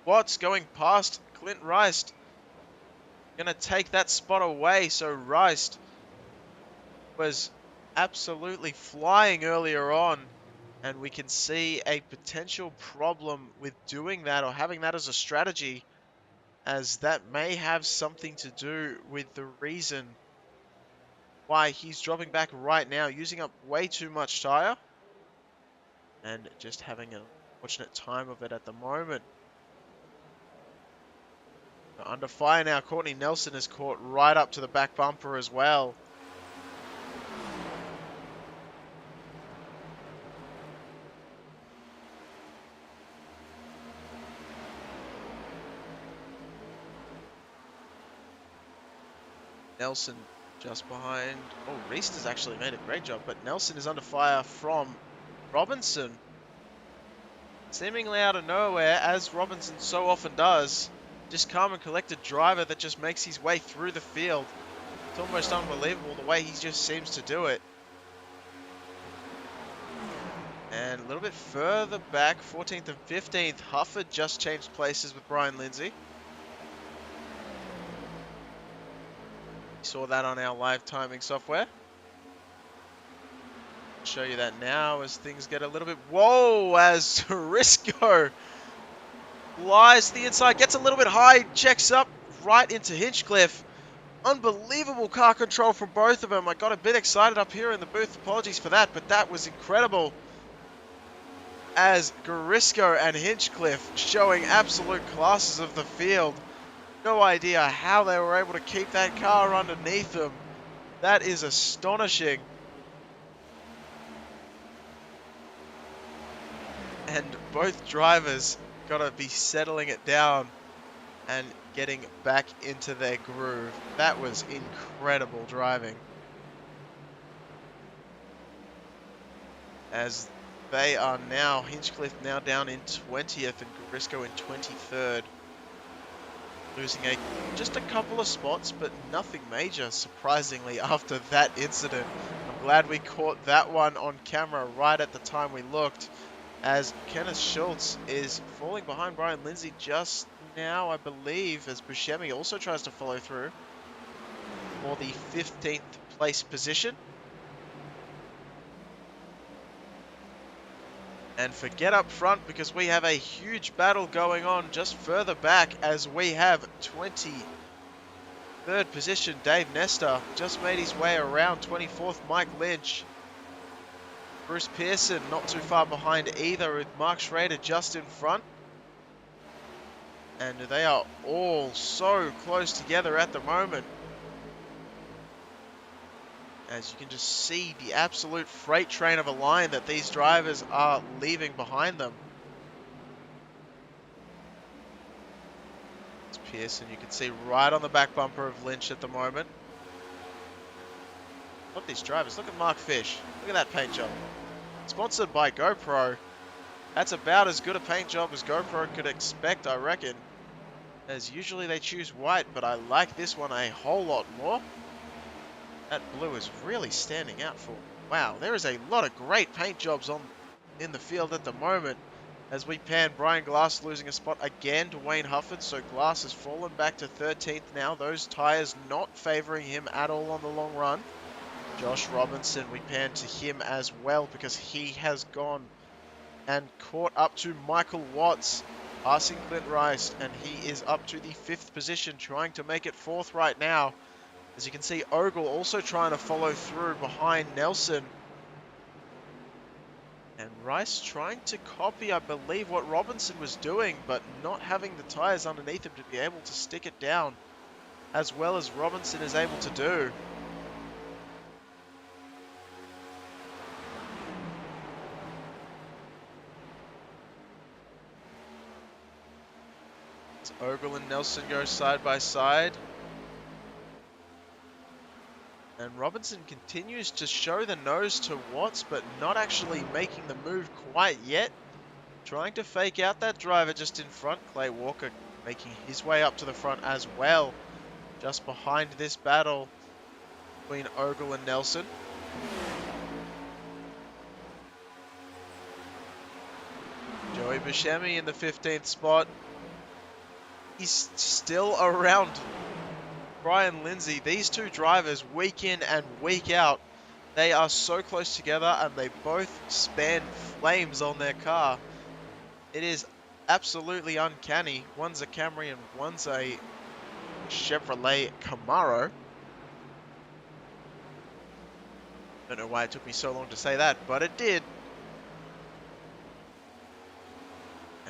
Watts going past Clint Rice. Going to take that spot away, so Rice was absolutely flying earlier on. And we can see a potential problem with doing that, or having that as a strategy, as that may have something to do with the reason why he's dropping back right now, using up way too much tyre, and just having an unfortunate time of it at the moment. Under fire now, Courtney Nelson is caught right up to the back bumper as well. Nelson just behind. Oh, Reist has actually made a great job, but Nelson is under fire from Robinson. Seemingly out of nowhere, as Robinson so often does. Just calm and collected driver that just makes his way through the field. It's almost unbelievable the way he just seems to do it. And a little bit further back, 14th and 15th, Hufford just changed places with Brian Lindsay. Saw that on our live timing software. I'll show you that now as things get a little bit... Whoa, as Risco lies to the inside, gets a little bit high, checks up right into Hinchcliffe. Unbelievable car control from both of them. I got a bit excited up here in the booth. Apologies for that, but that was incredible. As Garisco and Hinchcliffe showing absolute classes of the field. No idea how they were able to keep that car underneath them. That is astonishing. And both drivers got to be settling it down and getting back into their groove. That was incredible driving. As they are now, Hinchcliffe now down in 20th and Garisco in 23rd. Losing just a couple of spots, but nothing major, surprisingly, after that incident. I'm glad we caught that one on camera right at the time we looked, as Kenneth Schultz is falling behind Brian Lindsay just now, I believe, as Buscemi also tries to follow through for the 15th place position. And forget up front, because we have a huge battle going on just further back, as we have 23rd position Dave Nestor just made his way around. 24th Mike Lynch. Bruce Pearson not too far behind either, with Mark Schrader just in front. And they are all so close together at the moment, as you can just see the absolute freight train of a line that these drivers are leaving behind them. It's Pearson, you can see right on the back bumper of Lynch at the moment. Look at these drivers. Look at Mark Fish. Look at that paint job. Sponsored by GoPro. That's about as good a paint job as GoPro could expect, I reckon. As usually they choose white, but I like this one a whole lot more. That blue is really standing out for... Wow, there is a lot of great paint jobs in the field at the moment. As we pan, Brian Glass losing a spot again to Wayne Hufford, so Glass has fallen back to 13th now. Those tyres not favouring him at all on the long run. Josh Robinson, we pan to him as well, because he has gone and caught up to Michael Watts, passing Clint Rice, and he is up to the 5th position, trying to make it 4th right now. As you can see, Ogle also trying to follow through behind Nelson. And Rice trying to copy, I believe, what Robinson was doing, but not having the tyres underneath him to be able to stick it down. as well as Robinson is able to do. As Ogle and Nelson go side by side. And Robinson continues to show the nose to Watts, but not actually making the move quite yet. Trying to fake out that driver just in front. Clay Walker making his way up to the front as well. Just behind this battle between Ogle and Nelson. Joey Buscemi in the 15th spot. He's still around Brian Lindsay. These two drivers, week in and week out, they are so close together and they both span flames on their car. It is absolutely uncanny. One's a Camry and one's a Chevrolet Camaro. Don't know why it took me so long to say that, but it did.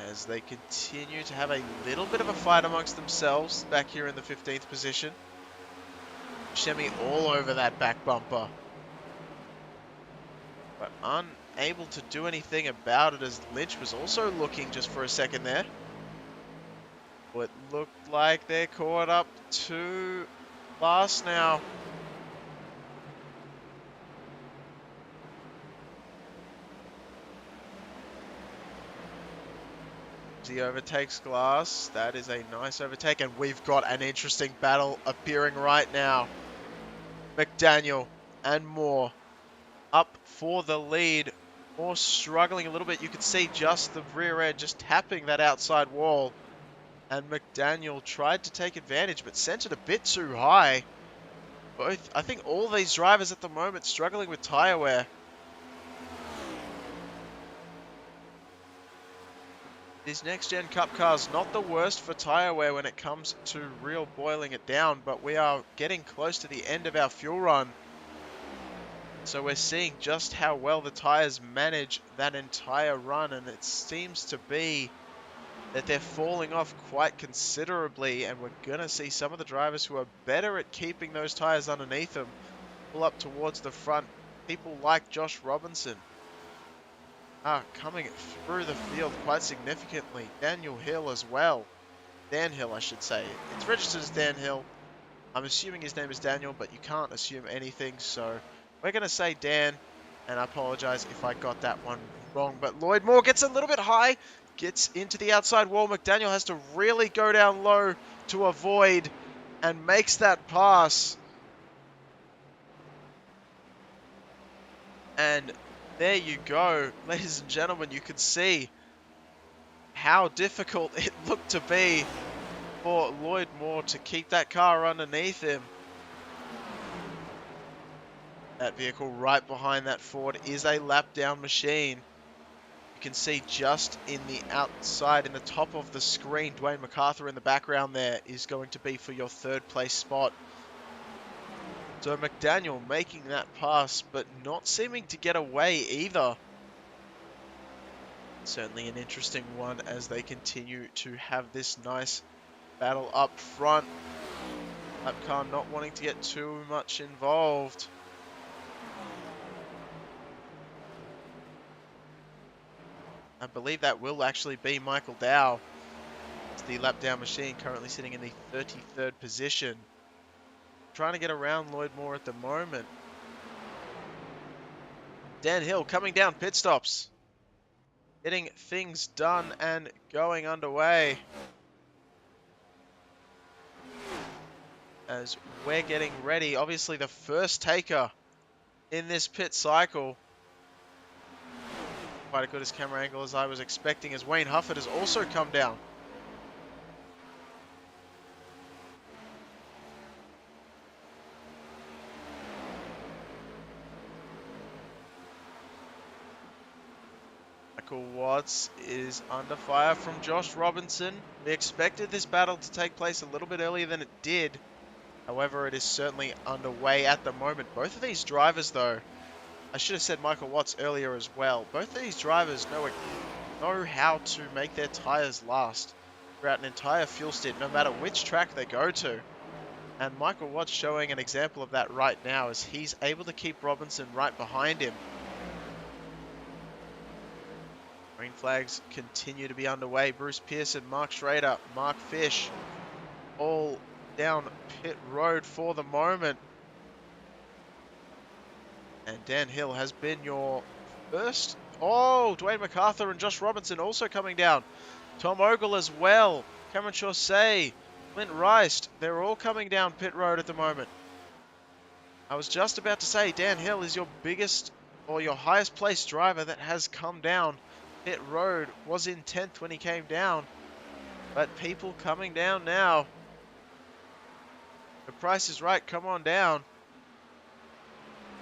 As they continue to have a little bit of a fight amongst themselves back here in the 15th position. Buscemi all over that back bumper. But unable to do anything about it, as Lynch was also looking just for a second there. It looked like they're caught up to last now. He overtakes Glass. That is a nice overtake, and we've got an interesting battle appearing right now. McDaniel and Moore up for the lead. Moore struggling a little bit. You could see just the rear end just tapping that outside wall. And McDaniel tried to take advantage, but sent it a bit too high. I think all these drivers at the moment struggling with tyre wear. These next-gen Cup cars, not the worst for tyre wear when it comes to real boiling it down, but we are getting close to the end of our fuel run. So we're seeing just how well the tyres manage that entire run, and it seems to be that they're falling off quite considerably, and we're going to see some of the drivers who are better at keeping those tyres underneath them pull up towards the front. People like Josh Robinson are coming through the field quite significantly. Daniel Hill as well. Dan Hill, I should say. It's registered as Dan Hill. I'm assuming his name is Daniel, but you can't assume anything, so we're going to say Dan, and I apologize if I got that one wrong. But Lloyd Moore gets a little bit high, gets into the outside wall. McDaniel has to really go down low to avoid, and makes that pass. And there you go, ladies and gentlemen. You can see how difficult it looked to be for Lloyd Moore to keep that car underneath him. That vehicle right behind that Ford is a lap down machine. You can see just in the outside, in the top of the screen, Dwayne MacArthur in the background there is going to be for your third place spot. So McDaniel making that pass, but not seeming to get away either. Certainly an interesting one as they continue to have this nice battle up front. Lap car not wanting to get too much involved. I believe that will actually be Michael Dow. It's the lap down machine, currently sitting in the 33rd position. Trying to get around Lloyd Moore at the moment. Dan Hill coming down pit stops. Getting things done and going underway. As we're getting ready. Obviously the first taker in this pit cycle. Quite a good as camera angle as I was expecting, as Wayne Hufford has also come down. Michael Watts is under fire from Josh Robinson. We expected this battle to take place a little bit earlier than it did. However, it is certainly underway at the moment. Both of these drivers, though, I should have said Michael Watts earlier as well. Both of these drivers know how to make their tyres last throughout an entire fuel stint, no matter which track they go to. And Michael Watt's showing an example of that right now as he's able to keep Robinson right behind him. Green flags continue to be underway. Bruce Pearson, Mark Schrader, Mark Fish, all down pit road for the moment. And Dan Hill has been your first. Oh, Dwayne MacArthur and Josh Robinson also coming down. Tom Ogle as well. Cameron Chaussee, Clint Rice, they're all coming down pit road at the moment. I was just about to say Dan Hill is your biggest or your highest placed driver that has come down pit road. Was in 10th when he came down. But people coming down now. The price is right, come on down.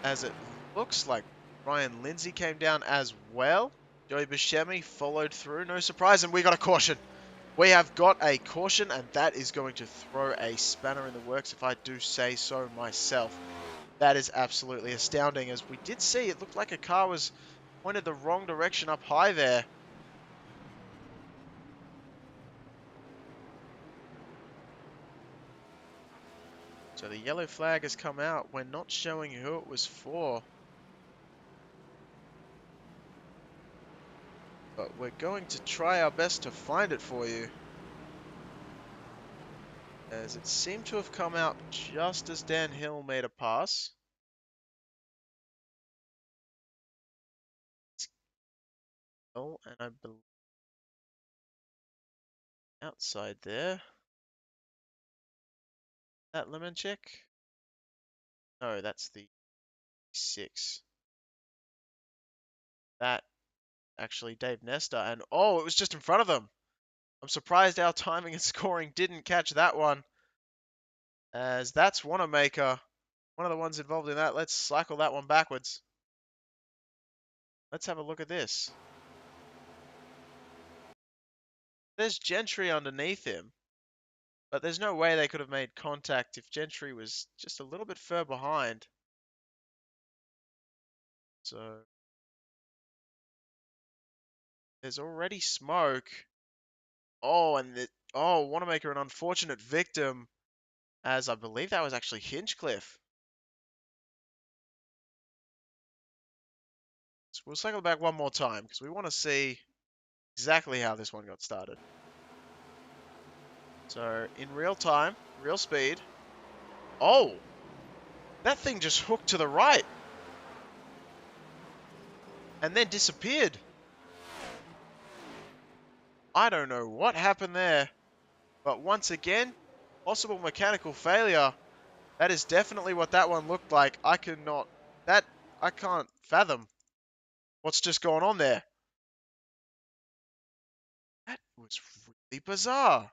As it looks like Ryan Lindsay came down as well. Joey Buscemi followed through, no surprise, and we got a caution. We have got a caution, and that is going to throw a spanner in the works, if I do say so myself. That is absolutely astounding, as we did see, it looked like a car was pointed the wrong direction up high there. So the yellow flag has come out. We're not showing who it was for. But we're going to try our best to find it for you. As it seemed to have come out just as Dan Hill made a pass. Oh, and I believe outside there. That Lemonchek? No, that's the 6. That actually Dave Nesta, and oh, it was just in front of them. I'm surprised our timing and scoring didn't catch that one. As that's Wanamaker, one of the ones involved in that. Let's cycle that one backwards. Let's have a look at this. There's Gentry underneath him, but there's no way they could have made contact if Gentry was just a little bit further behind. So there's already smoke. Oh, and Wanamaker, an unfortunate victim, as I believe that was actually Hinchcliffe. So we'll cycle back one more time because we want to see exactly how this one got started. So in real time, real speed. Oh, that thing just hooked to the right and then disappeared. I don't know what happened there, but once again, possible mechanical failure. That is definitely what that one looked like. I can't fathom what's just going on there. That was really bizarre.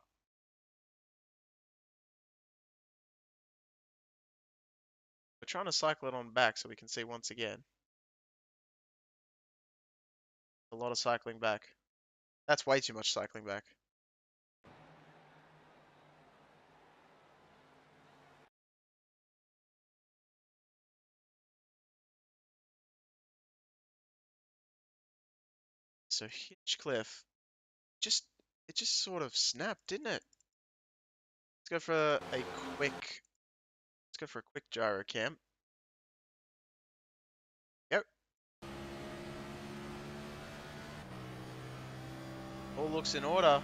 We're trying to cycle it on back so we can see once again. A lot of cycling back. That's way too much cycling back. So Hinchcliffe, it just sort of snapped, didn't it? Let's go for a quick gyro cam. Yep. All looks in order.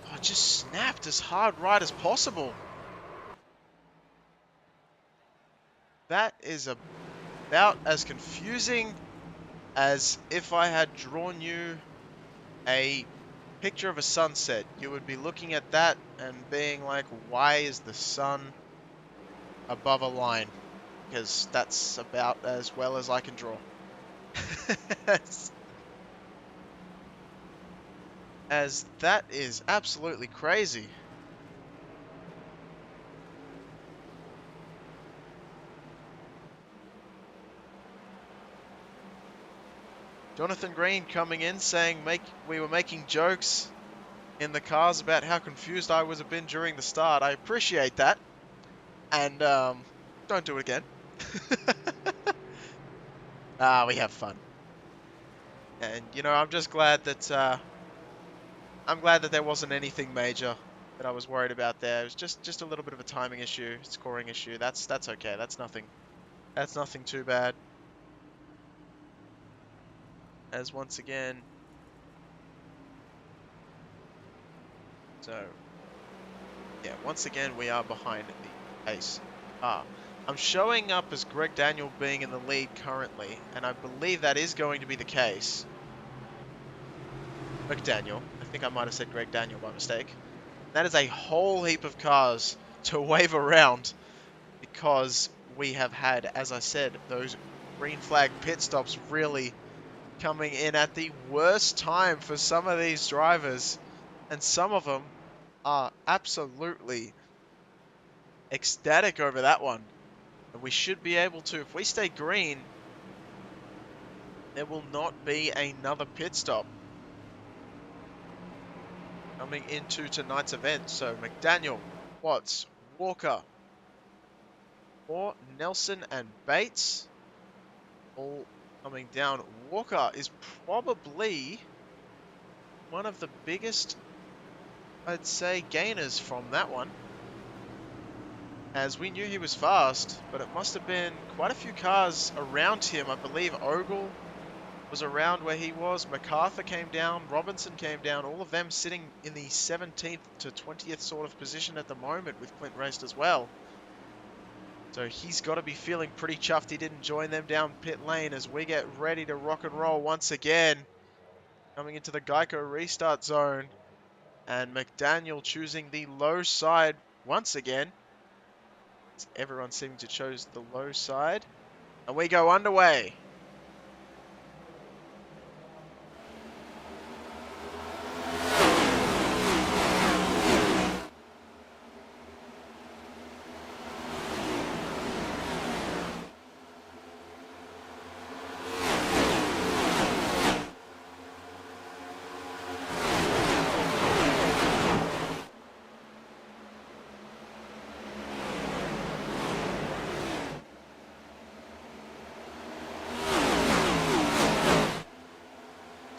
Oh, it just snapped as hard right as possible. That is about as confusing as if I had drawn you a picture of a sunset. You would be looking at that and being like, why is the sun above a line? Because that's about as well as I can draw. As that is absolutely crazy. Jonathan Green coming in saying we were making jokes in the cars about how confused I was a bit during the start. I appreciate that. And don't do it again. We have fun. And you know, I'm just glad that there wasn't anything major that I was worried about there. It was just a little bit of a timing issue, scoring issue. That's okay. That's nothing. That's nothing too bad. As once again, so yeah, once again we are behind the pace. I'm showing up as Greg Daniel being in the lead currently, and I believe that is going to be the case. McDaniel. I think I might have said Greg Daniel by mistake. That is a whole heap of cars to wave around because we have had, as I said, those green flag pit stops really coming in at the worst time for some of these drivers. And some of them are absolutely ecstatic over that one. And we should be able to, if we stay green, there will not be another pit stop coming into tonight's event. So McDaniel, Watts, Walker, or Nelson and Bates all coming down. Walker is probably one of the biggest, I'd say, gainers from that one. As we knew he was fast, but it must have been quite a few cars around him. I believe Ogle was around where he was. MacArthur came down. Robinson came down. All of them sitting in the 17th to 20th sort of position at the moment with Clint raced as well. So he's got to be feeling pretty chuffed he didn't join them down pit lane as we get ready to rock and roll once again. Coming into the Geico restart zone. And McDaniel choosing the low side once again. Everyone seeming to choose the low side. And we go underway.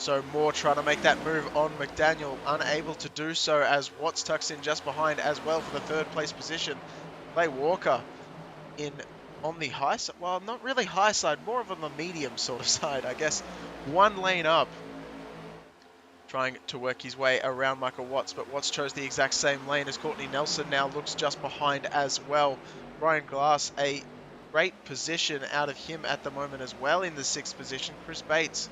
So Moore trying to make that move on McDaniel, unable to do so as Watts tucks in just behind as well for the third place position. Clay Walker in on the high side, well, not really high side, more of on the medium sort of side, I guess. One lane up, trying to work his way around Michael Watts, but Watts chose the exact same lane as Courtney Nelson, now looks just behind as well. Brian Glass, a great position out of him at the moment as well in the 6th position. Chris Bates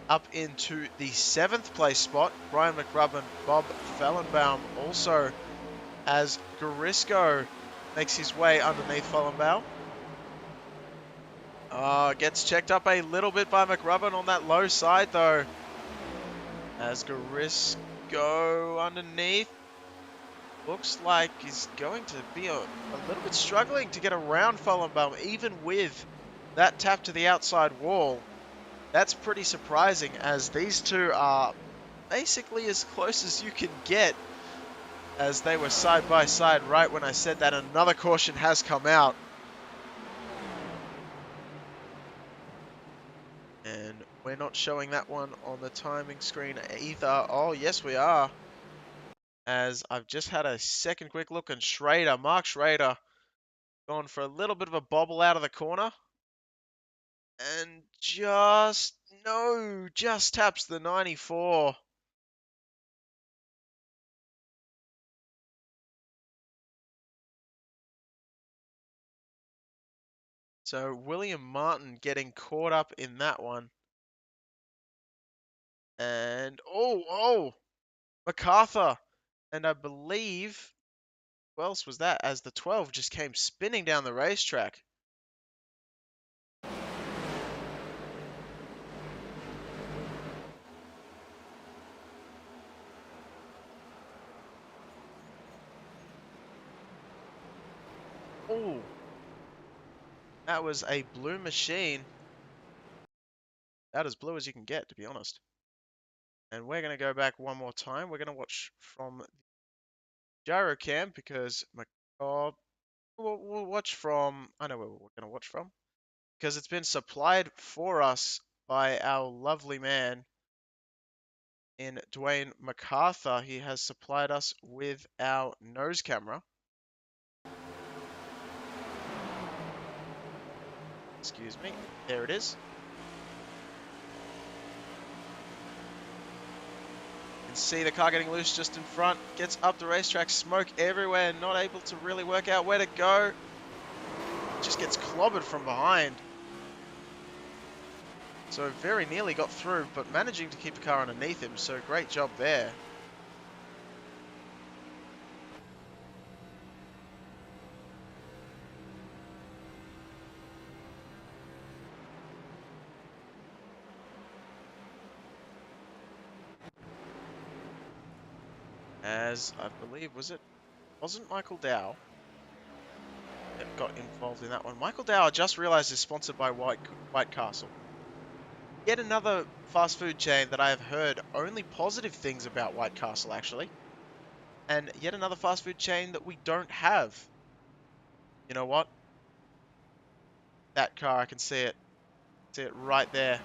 up into the 7th place spot. Brian McRubbin, Bob Fellenbaum also as Garisco makes his way underneath Fellenbaum. Gets checked up a little bit by McRubbin on that low side though. As Garisco underneath. Looks like he's going to be a little bit struggling to get around Fellenbaum even with that tap to the outside wall. That's pretty surprising as these two are basically as close as you can get as they were side by side right when I said that. Another caution has come out. And we're not showing that one on the timing screen either. Oh, yes, we are. As I've just had a second quick look and Schrader, Mark Schrader, gone for a little bit of a bobble out of the corner. And just taps the 94. So William Martin getting caught up in that one. And MacArthur. And I believe, who else was that? As the 12 just came spinning down the racetrack. Oh, that was a blue machine. About as blue as you can get, to be honest. And we're going to go back one more time. We're going to watch from the gyro cam because we'll watch from, I know where we're going to watch from, because it's been supplied for us by our lovely man, in Dwayne MacArthur. He has supplied us with our nose camera. Excuse me. There it is. You can see the car getting loose just in front. Gets up the racetrack, smoke everywhere, not able to really work out where to go. Just gets clobbered from behind. So very nearly got through, but managing to keep the car underneath him, so great job there. As I believe, wasn't Michael Dow that got involved in that one. Michael Dow, I just realized, is sponsored by White Castle. Yet another fast food chain that I have heard only positive things about White Castle, actually. And yet another fast food chain that we don't have. You know what? That car, I can see it. See it right there.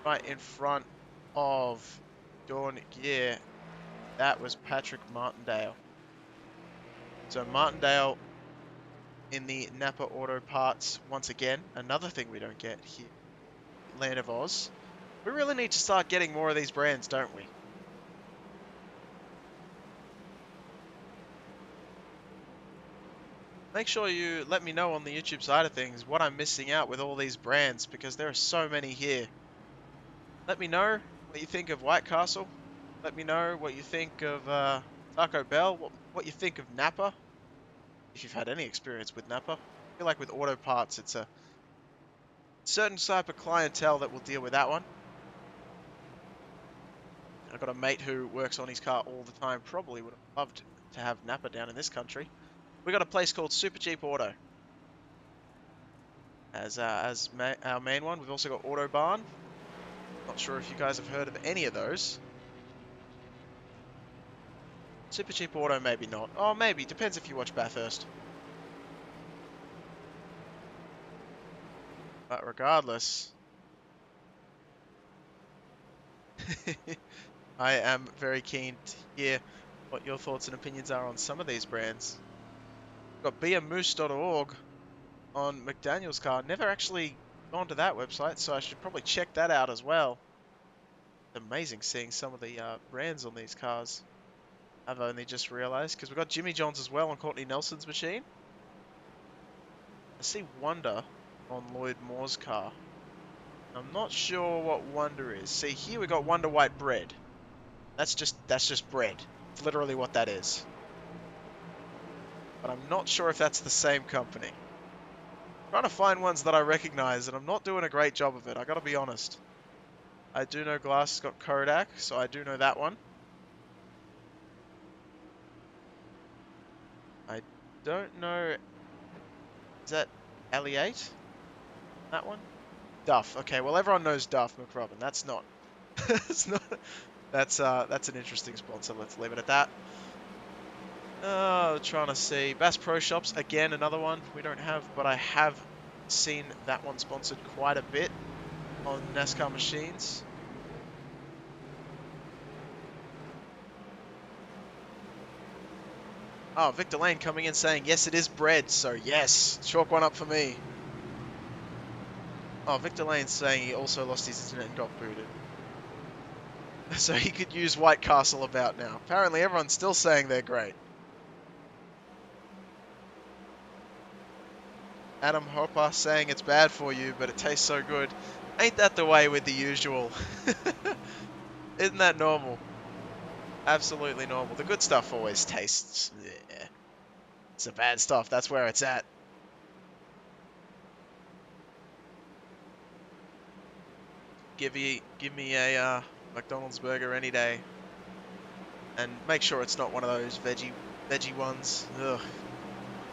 Right in front of Dawn Gear. That was Patrick Martindale. So Martindale in the Napa Auto Parts, once again, another thing we don't get here. Land of Oz. We really need to start getting more of these brands, don't we? Make sure you let me know on the YouTube side of things what I'm missing out with all these brands, because there are so many here. Let me know what you think of White Castle. Let me know what you think of Taco Bell, what you think of Napa, if you've had any experience with Napa. I feel like with auto parts, it's a certain type of clientele that will deal with that one. I've got a mate who works on his car all the time, probably would have loved to have Napa down in this country. We got a place called Super Cheap Auto as our main one. We've also got Auto Barn. Not sure if you guys have heard of any of those. Super Cheap Auto, maybe not. Oh, maybe. Depends if you watch Bathurst. But regardless, I am very keen to hear what your thoughts and opinions are on some of these brands. We've got beamoose.org on McDaniel's car. Never actually gone to that website, so I should probably check that out as well. It's amazing seeing some of the brands on these cars. I've only just realized, because we've got Jimmy John's as well on Courtney Nelson's machine. I see Wonder on Lloyd Moore's car. I'm not sure what Wonder is. See, here we got Wonder White Bread. That's just bread. It's literally what that is. But I'm not sure if that's the same company. I'm trying to find ones that I recognize, and I'm not doing a great job of it, I gotta be honest. I do know Glass has got Kodak, so I do know that one. I don't know... Is that Elliot? That one? Duff. Okay, well everyone knows Duff McRobin. That's not... That's not... That's an interesting sponsor. Let's leave it at that. Trying to see. Bass Pro Shops, again, another one we don't have, but I have seen that one sponsored quite a bit on NASCAR machines. Oh, Victor Lane coming in saying, yes, it is bread, so yes. Chalk one up for me. Oh, Victor Lane's saying he also lost his internet and got booted. So he could use White Castle about now. Apparently everyone's still saying they're great. Adam Hopper saying it's bad for you, but it tastes so good. Ain't that the way with the usual? Isn't that normal? Absolutely normal. The good stuff always tastes... Yeah. It's the bad stuff. That's where it's at. Give me a McDonald's burger any day. And make sure it's not one of those veggie ones. Ugh.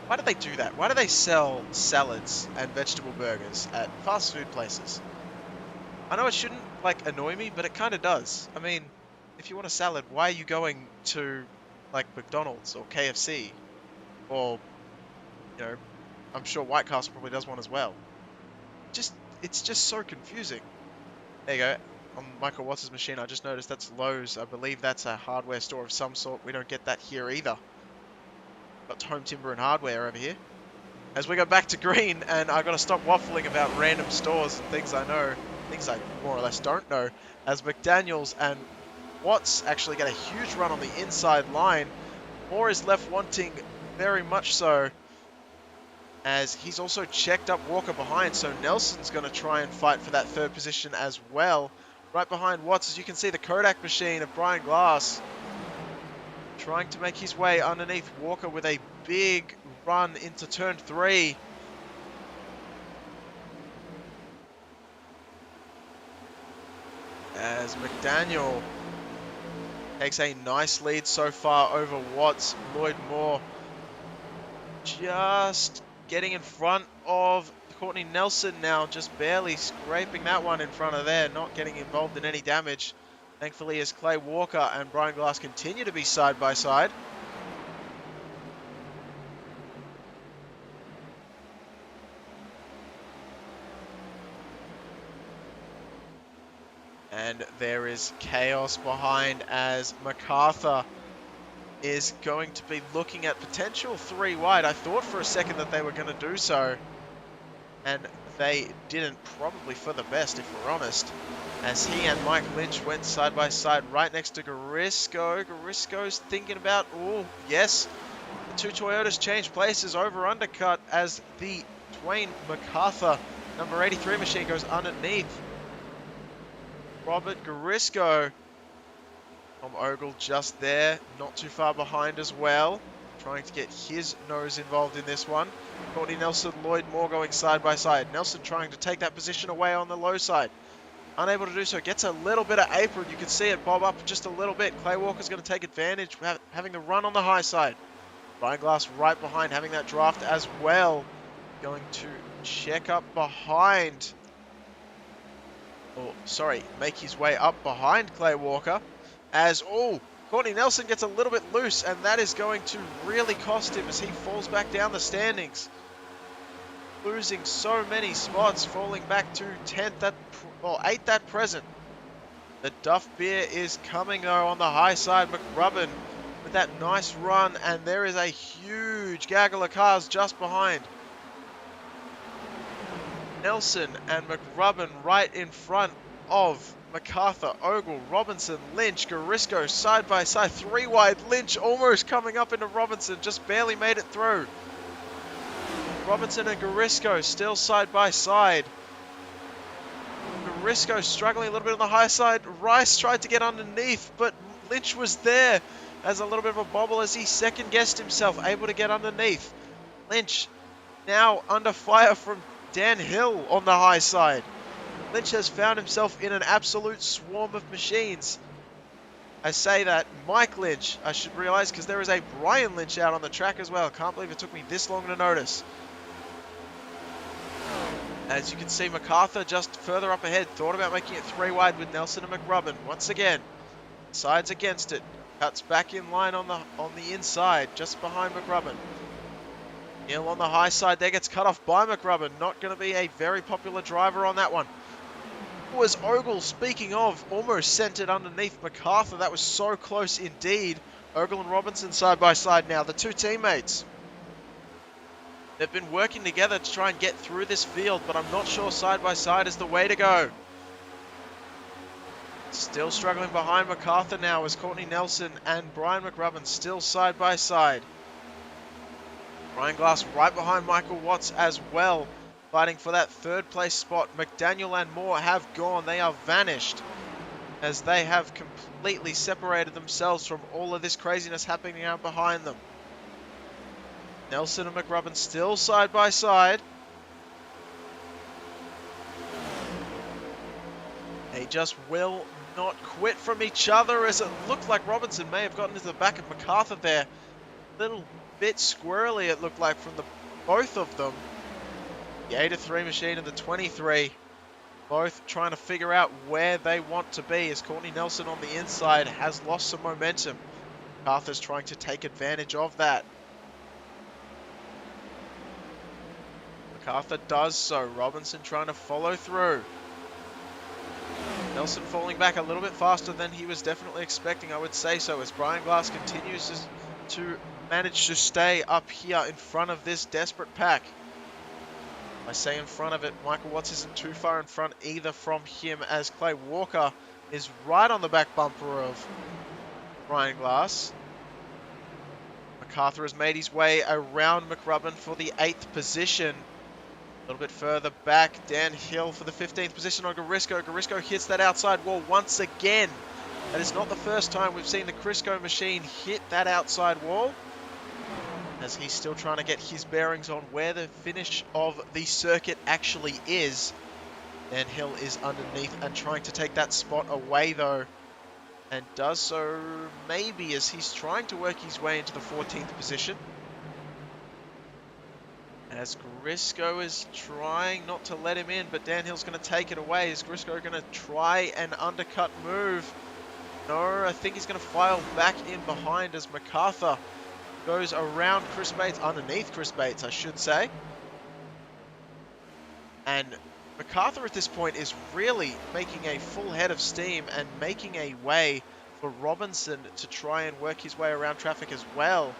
Why do they do that? Why do they sell salads and vegetable burgers at fast food places? I know it shouldn't, like, annoy me, but it kind of does. I mean, if you want a salad, why are you going to, like, McDonald's or KFC? Or, you know, I'm sure White Castle probably does one as well. It's just so confusing. There you go. on Michael Watts' machine. I just noticed that's Lowe's. I believe that's a hardware store of some sort. We don't get that here either. Got Home Timber and Hardware over here. As we go back to green, and I've got to stop waffling about random stores and things I know, things I more or less don't know, as McDaniels and Watts actually get a huge run on the inside line. Moore is left wanting very much so, as he's also checked up Walker behind, so Nelson's going to try and fight for that third position as well. Right behind Watts, as you can see, the Kodak machine of Brian Glass trying to make his way underneath Walker with a big run into turn 3. As McDaniel takes a nice lead so far over Watts. Lloyd Moore just getting in front of Courtney Nelson now, just barely scraping that one in front of there, not getting involved in any damage. Thankfully, as Clay Walker and Brian Glass continue to be side by side. And there is chaos behind, as MacArthur is going to be looking at potential 3 wide. I thought for a second that they were going to do so, and they didn't, probably for the best if we're honest, as he and Mike Lynch went side by side right next to Garisco. Garisco's thinking about, oh yes, the two Toyotas change places, over undercut, as the Dwayne MacArthur number 83 machine goes underneath Robert Garisco. Tom Ogle just there, not too far behind as well, trying to get his nose involved in this one. Courtney Nelson, Lloyd Moore going side by side. Nelson trying to take that position away on the low side. Unable to do so, gets a little bit of apron. You can see it bob up just a little bit. Clay Walker's going to take advantage, having the run on the high side. Brian Glass right behind, having that draft as well. Going to check up behind. Oh, sorry, make his way up behind Clay Walker. As, oh, Courtney Nelson gets a little bit loose, and that is going to really cost him as he falls back down the standings. Losing so many spots, falling back to 10th or 8th at present. The Duff Beer is coming though on the high side. McRubbin with that nice run, and there is a huge gaggle of cars just behind. Nelson and McRubbin right in front of MacArthur, Ogle, Robinson, Lynch, Garisco side by side. 3 wide, Lynch almost coming up into Robinson, just barely made it through. Robinson and Garisco still side by side. Garisco struggling a little bit on the high side. Rice tried to get underneath, but Lynch was there as a little bit of a bobble as he second guessed himself, able to get underneath. Lynch now under fire from Dan Hill on the high side. Lynch has found himself in an absolute swarm of machines. I say that, Mike Lynch, I should realize, because there is a Brian Lynch out on the track as well. Can't believe it took me this long to notice. As you can see, MacArthur just further up ahead, thought about making it 3 wide with Nelson and McRubbin. Once again, sides against it. Cuts back in line on the inside, just behind McRubbin. Hill on the high side there, gets cut off by McRubbin. Not going to be a very popular driver on that one. Was Ogle, speaking of, almost sent it underneath MacArthur. That was so close indeed. Ogle and Robinson side by side now, the two teammates. They've been working together to try and get through this field, but I'm not sure side by side is the way to go. Still struggling behind MacArthur now as Courtney Nelson and Brian McRubbin still side by side. Brian Glass right behind Michael Watts as well, fighting for that 3rd place spot. McDaniel and Moore have gone. They are vanished as they have completely separated themselves from all of this craziness happening out behind them. Nelson and McRubbin still side by side. They just will not quit from each other, as it looked like Robinson may have gotten into the back of MacArthur there. Little bit squirrely it looked like from both of them. The 83 machine and the 23, both trying to figure out where they want to be, as Courtney Nelson on the inside has lost some momentum. MacArthur's trying to take advantage of that. MacArthur does so. Robinson trying to follow through. Nelson falling back a little bit faster than he was definitely expecting, I would say so, as Brian Glass continues to manage to stay up here in front of this desperate pack. I say in front of it, Michael Watts isn't too far in front either from him, as Clay Walker is right on the back bumper of Brian Glass. MacArthur has made his way around McRubbin for the 8th position. A little bit further back, Dan Hill for the 15th position on Garisco. Garisco hits that outside wall once again. That is not the first time we've seen the Crisco machine hit that outside wall, as he's still trying to get his bearings on where the finish of the circuit actually is. Dan Hill is underneath and trying to take that spot away though, and does so maybe as he's trying to work his way into the 14th position. As Grisco is trying not to let him in, but Dan Hill's going to take it away. Is Grisco going to try an undercut move? No, I think he's going to file back in behind as MacArthur goes around Chris Bates, underneath Chris Bates, I should say. And MacArthur at this point is really making a full head of steam and making a way for Robinson to try and work his way around traffic as well.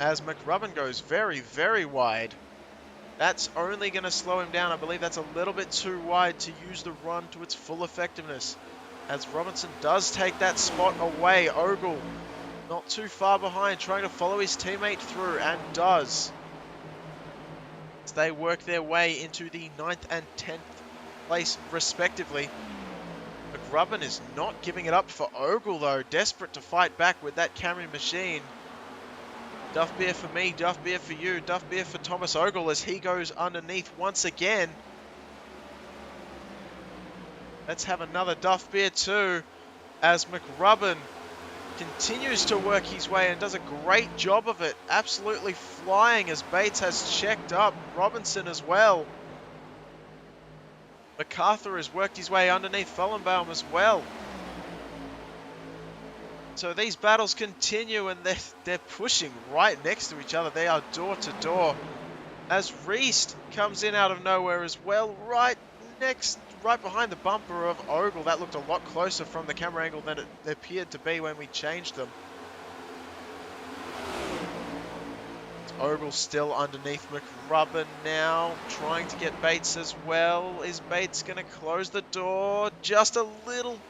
As McRubbin goes very, very wide. That's only going to slow him down. I believe that's a little bit too wide to use the run to its full effectiveness. As Robinson does take that spot away. Ogle not too far behind, trying to follow his teammate through, and does. As they work their way into the 9th and 10th place respectively. McRubbin is not giving it up for Ogle though, desperate to fight back with that Camry machine. Duff beer for me, Duff beer for you, Duff beer for Thomas Ogle as he goes underneath once again. Let's have another Duff beer too, as McRubbin continues to work his way and does a great job of it. Absolutely flying as Bates has checked up, Robinson as well. MacArthur has worked his way underneath Fellenbaum as well. So these battles continue and they're pushing right next to each other. They are door to door. As Reist comes in out of nowhere as well, right behind the bumper of Ogle. That looked a lot closer from the camera angle than it appeared to be when we changed them. Ogle still underneath McRubbin now, trying to get Bates as well. Is Bates going to close the door just a little bit?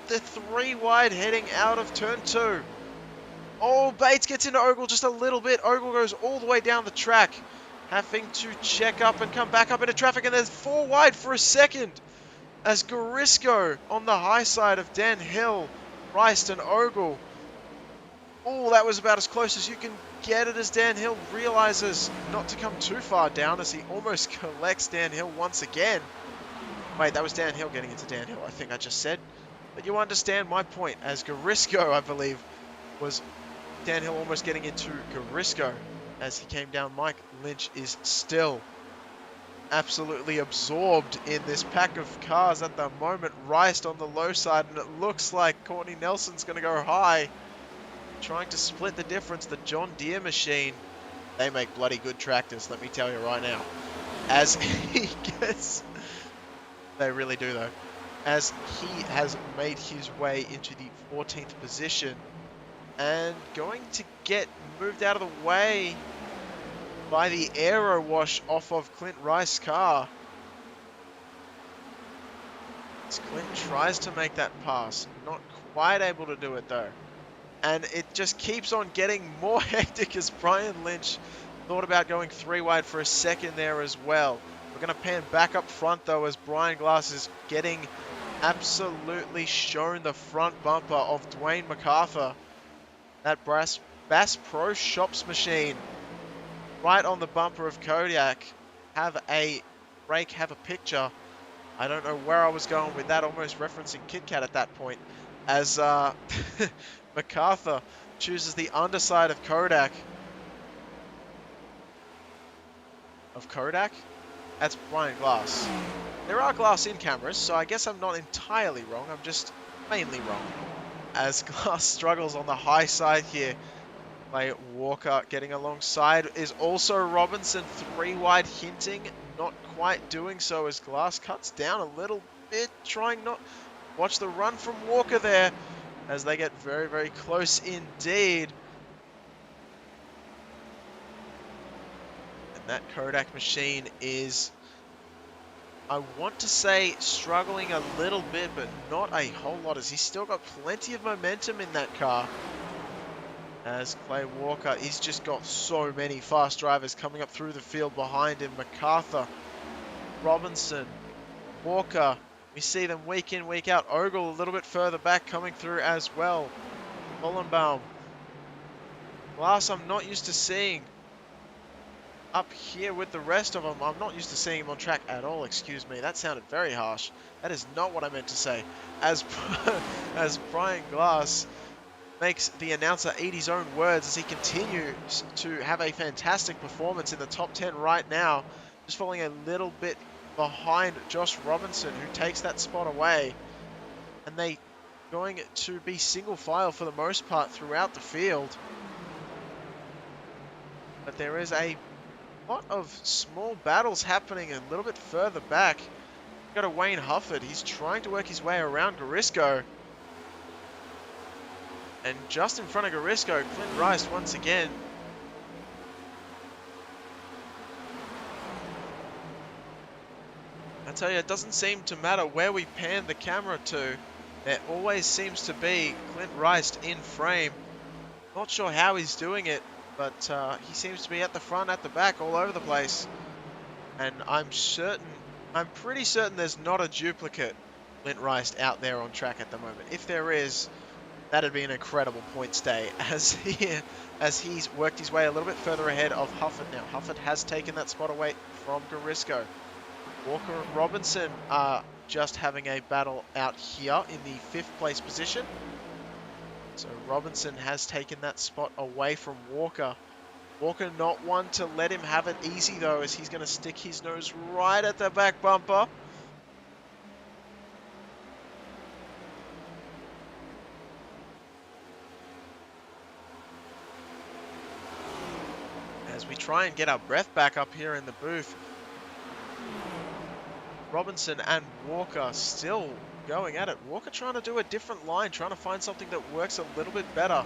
The 3 wide heading out of turn 2. Oh, Bates gets into Ogle just a little bit. Ogle goes all the way down the track, having to check up and come back up into traffic, and there's 4 wide for a second as Garisco on the high side of Dan Hill, Rice and Ogle. Oh, that was about as close as you can get it as Dan Hill realizes not to come too far down as he almost collects Dan Hill once again. Wait, that was Dan Hill getting into Dan Hill, I think I just said. But you understand my point, as Garisco, I believe, was Dan Hill almost getting into Garisco as he came down. Mike Lynch is still absolutely absorbed in this pack of cars at the moment. Rice on the low side, and it looks like Courtney Nelson's going to go high, trying to split the difference. The John Deere machine, they make bloody good tractors, let me tell you right now. As he gets... They really do though. As he has made his way into the 14th position and going to get moved out of the way by the aero wash off of Clint Rice's car. As Clint tries to make that pass, not quite able to do it though. And it just keeps on getting more hectic as Brian Lynch thought about going 3 wide for a second there as well. We're going to pan back up front though as Brian Glass is getting absolutely shown the front bumper of Dwayne MacArthur. That Bass Pro Shops machine right on the bumper of Kodiak. Have a break, have a picture. I don't know where I was going with that, almost referencing Kit Kat at that point. As MacArthur chooses the underside of Kodak. Of Kodak? That's Brian Glass. There are glass in cameras, so I guess I'm not entirely wrong. I'm just mainly wrong. As Glass struggles on the high side here. Clay Walker getting alongside is also Robinson. 3 wide hinting. Not quite doing so as Glass cuts down a little bit, trying not... Watch the run from Walker there as they get very, very close indeed. And that Kodak machine is, I want to say, struggling a little bit, but not a whole lot, as he's still got plenty of momentum in that car. As Clay Walker, he's just got so many fast drivers coming up through the field behind him. MacArthur, Robinson, Walker. We see them week in, week out. Ogle a little bit further back coming through as well. Vollenbaum. Glass I'm not used to seeing up here with the rest of them. I'm not used to seeing him on track at all, excuse me. That sounded very harsh. That is not what I meant to say. As Brian Glass makes the announcer eat his own words as he continues to have a fantastic performance in the top 10 right now. Just falling a little bit behind Josh Robinson, who takes that spot away. And they going to be single file for the most part throughout the field. But there is a lot of small battles happening a little bit further back. We've got a Wayne Hufford. He's trying to work his way around Garisco. And just in front of Garisco, Clint Rice once again. I tell you, it doesn't seem to matter where we pan the camera to. There always seems to be Clint Rice in frame. Not sure how he's doing it, but he seems to be at the front, at the back, all over the place. And I'm pretty certain there's not a duplicate Clint Rice out there on track at the moment. If there is, that'd be an incredible point stay as he's worked his way a little bit further ahead of Hufford now. Hufford has taken that spot away from Garisco. Walker and Robinson are just having a battle out here in the 5th place position. So Robinson has taken that spot away from Walker. Walker not one to let him have it easy though, as he's going to stick his nose right at the back bumper. As we try and get our breath back up here in the booth. Robinson and Walker still going at it. Walker trying to do a different line, trying to find something that works a little bit better.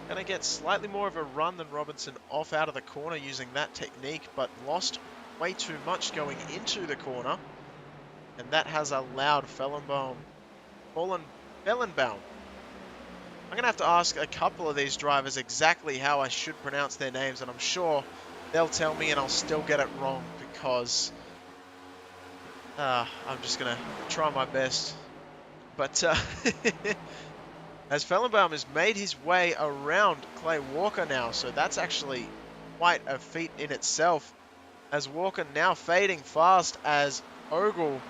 Going to get slightly more of a run than Robinson off out of the corner using that technique, but lost way too much going into the corner. And that has allowed Fellenbaum. I'm going to have to ask a couple of these drivers exactly how I should pronounce their names, and I'm sure they'll tell me and I'll still get it wrong because I'm just going to try my best. But as Fellenbaum has made his way around Clay Walker now, so that's actually quite a feat in itself. As Walker now fading fast as Ogle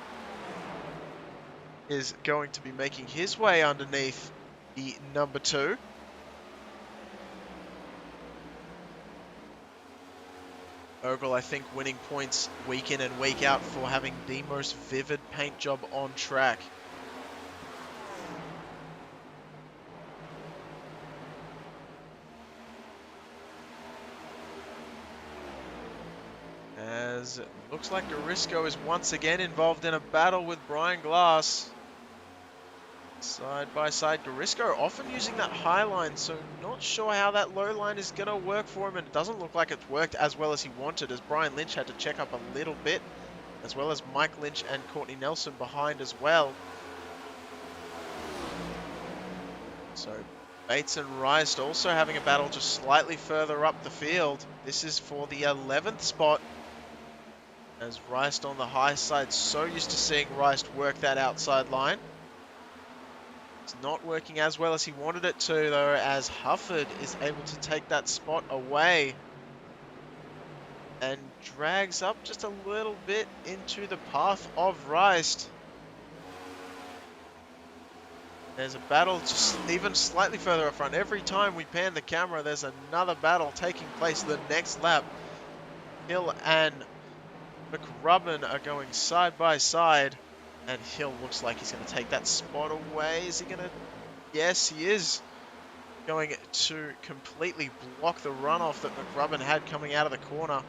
is going to be making his way underneath the number 2. Ogle, I think, winning points week in and week out for having the most vivid paint job on track. As it looks like Garisco is once again involved in a battle with Brian Glass. Side by side, Garisco often using that high line, so not sure how that low line is going to work for him, and it doesn't look like it's worked as well as he wanted, as Brian Lynch had to check up a little bit, as well as Mike Lynch and Courtney Nelson behind as well. So Bates and Rice also having a battle just slightly further up the field. This is for the 11th spot, as Rice on the high side, so used to seeing Rice work that outside line. It's not working as well as he wanted it to, though, as Hufford is able to take that spot away and drags up just a little bit into the path of Rice. There's a battle just even slightly further up front. Every time we pan the camera, there's another battle taking place the next lap. Hill and McRubbin are going side by side. And Hill looks like he's going to take that spot away. Is he going to? Yes, he is going to completely block the runoff that McRubbin had coming out of the corner.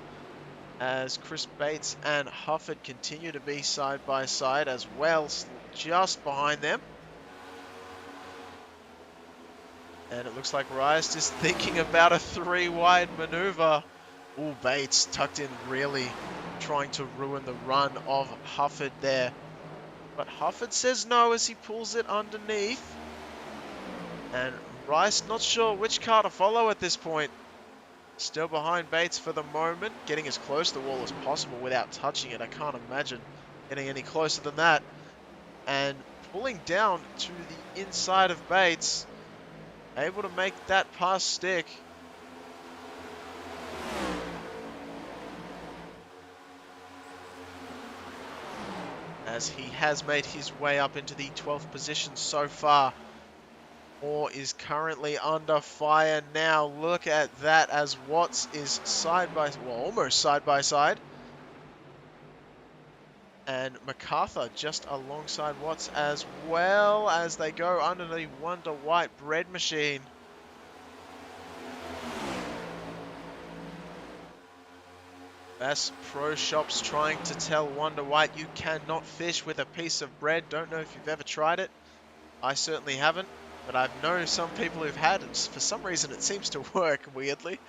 as Chris Bates and Hufford continue to be side by side as well, just behind them. And it looks like Rice is thinking about a 3-wide maneuver. Ooh, Bates tucked in, really trying to ruin the run of Hufford there. But Hufford says no as he pulls it underneath. And Rice not sure which car to follow at this point. Still behind Bates for the moment, getting as close to the wall as possible without touching it. I can't imagine getting any closer than that. And pulling down to the inside of Bates, able to make that pass stick. As he has made his way up into the 12th position so far. Moore is currently under fire now. Look at that as Watts is almost side by side. And MacArthur just alongside Watts as well as they go under the Wonder White bread machine. Bass Pro Shops trying to tell Wonder White you cannot fish with a piece of bread. Don't know if you've ever tried it. I certainly haven't, but I know some people who've had, and for some reason it seems to work weirdly.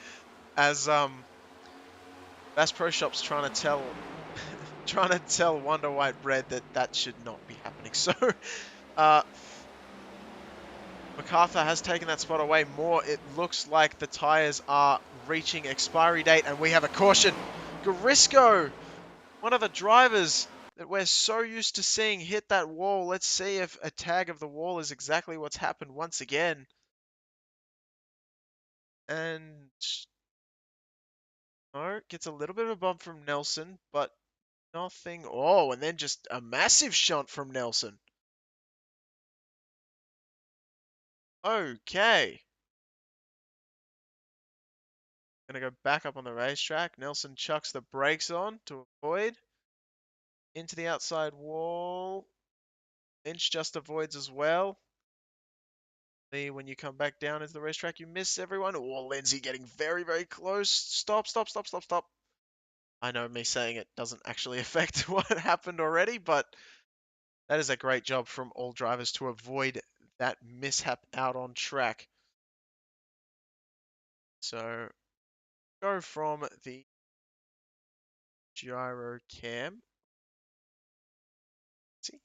As Bass Pro Shops trying to tell Wonder White Bread that should not be happening. So MacArthur has taken that spot away more. It looks like the tyres are reaching expiry date, and we have a caution. Garisco, one of the drivers that we're so used to seeing hit that wall. Let's see if a tag of the wall is exactly what's happened once again. And no, gets a little bit of a bump from Nelson, but nothing. Oh, and then just a massive shunt from Nelson. Okay. Gonna go back up on the racetrack. Nelson chucks the brakes on to avoid. Into the outside wall. Lynch just avoids as well. When you come back down into the racetrack, you miss everyone. Oh, Lindsay getting very, very close. Stop, stop, stop, stop, stop. I know me saying it doesn't actually affect what happened already, but that is a great job from all drivers to avoid that mishap out on track. So, go from the gyro cam. See?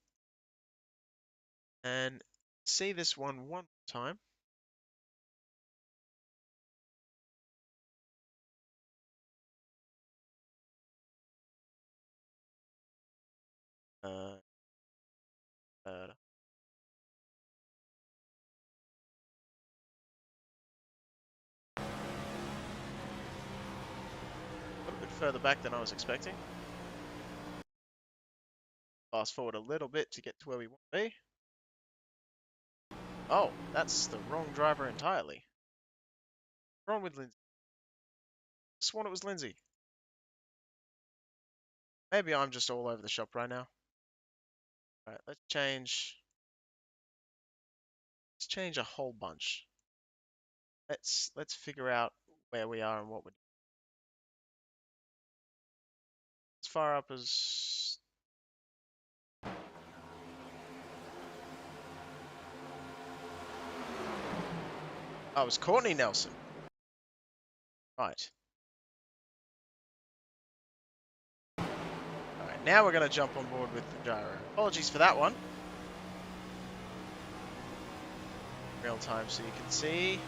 And see this one more time. Uh, a little bit further back than I was expecting. Fast forward a little bit to get to where we want to be. Oh, that's the wrong driver entirely. What's wrong with Lindsay? I sworn it was Lindsay. Maybe I'm just all over the shop right now. Alright, let's change a whole bunch. Let's figure out where we are and what we're doing. As far up as oh, it was Courtney Nelson. Right. Alright, now we're gonna jump on board with the gyro. Apologies for that one. Real time so you can see.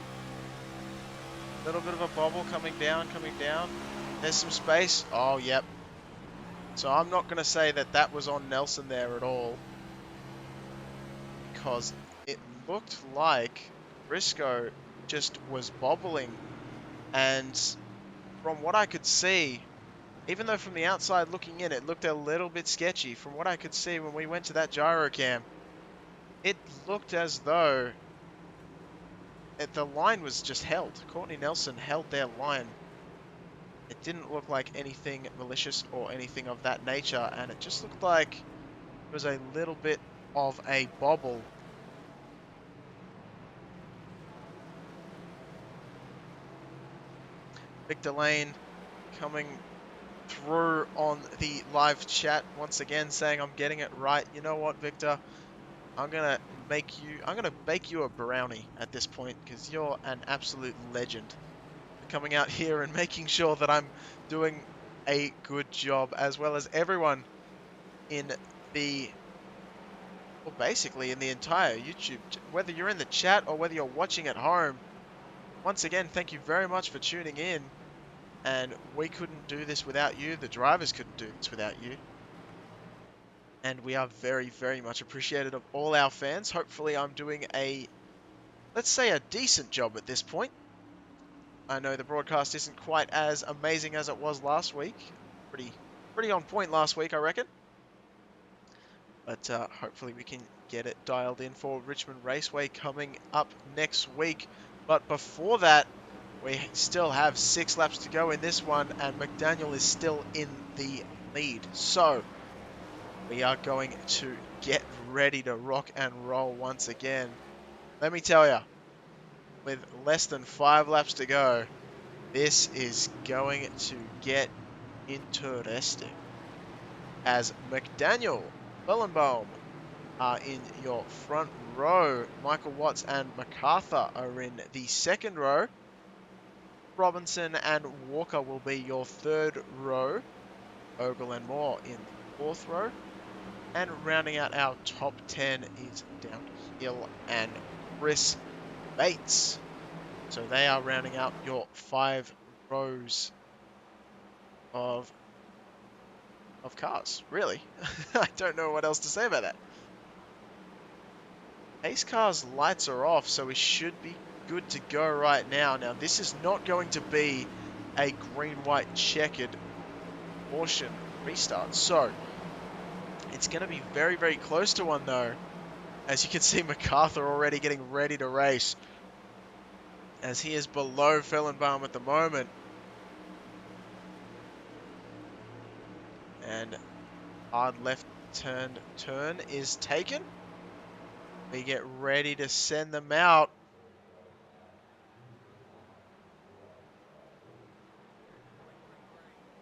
A little bit of a bobble coming down, coming down. There's some space. Oh, yep. So I'm not going to say that was on Nelson there at all. Because it looked like Briscoe just was bobbling. And from what I could see, even though from the outside looking in, it looked a little bit sketchy. From what I could see when we went to that gyro cam, it looked as though the line was just held. Courtney Nelson held their line. It didn't look like anything malicious or anything of that nature, and it just looked like it was a little bit of a bobble. Victor Lane coming through on the live chat once again saying I'm getting it right. You know what, Victor? I'm gonna bake you a brownie at this point because you're an absolute legend for coming out here and making sure that I'm doing a good job, as well as everyone in the, well, basically in the entire YouTube, whether you're in the chat or whether you're watching at home. Once again, thank you very much for tuning in. And we couldn't do this without you. The drivers couldn't do this without you. And we are very, very much appreciated of all our fans. Hopefully I'm doing a, let's say, a decent job at this point. I know the broadcast isn't quite as amazing as it was last week. Pretty on point last week, I reckon. But hopefully we can get it dialed in for Richmond Raceway coming up next week. But before that, we still have 6 laps to go in this one, and McDaniel is still in the lead. So we are going to get ready to rock and roll once again. Let me tell you, with less than 5 laps to go, this is going to get interesting. As McDaniel, Birnbaum are in your front row. Michael Watts and MacArthur are in the second row. Robinson and Walker will be your third row. Ogle and Moore in the fourth row. And rounding out our top 10 is Downhill and Chris Bates. So they are rounding out your 5 rows of cars, really. I don't know what else to say about that. Pace car's lights are off, so we should be good to go right now. Now, this is not going to be a green-white checkered portion restart, so it's going to be very, very close to one, though. As you can see, MacArthur already getting ready to race, as he is below Fellenbaum at the moment. And hard left turn is taken. We get ready to send them out.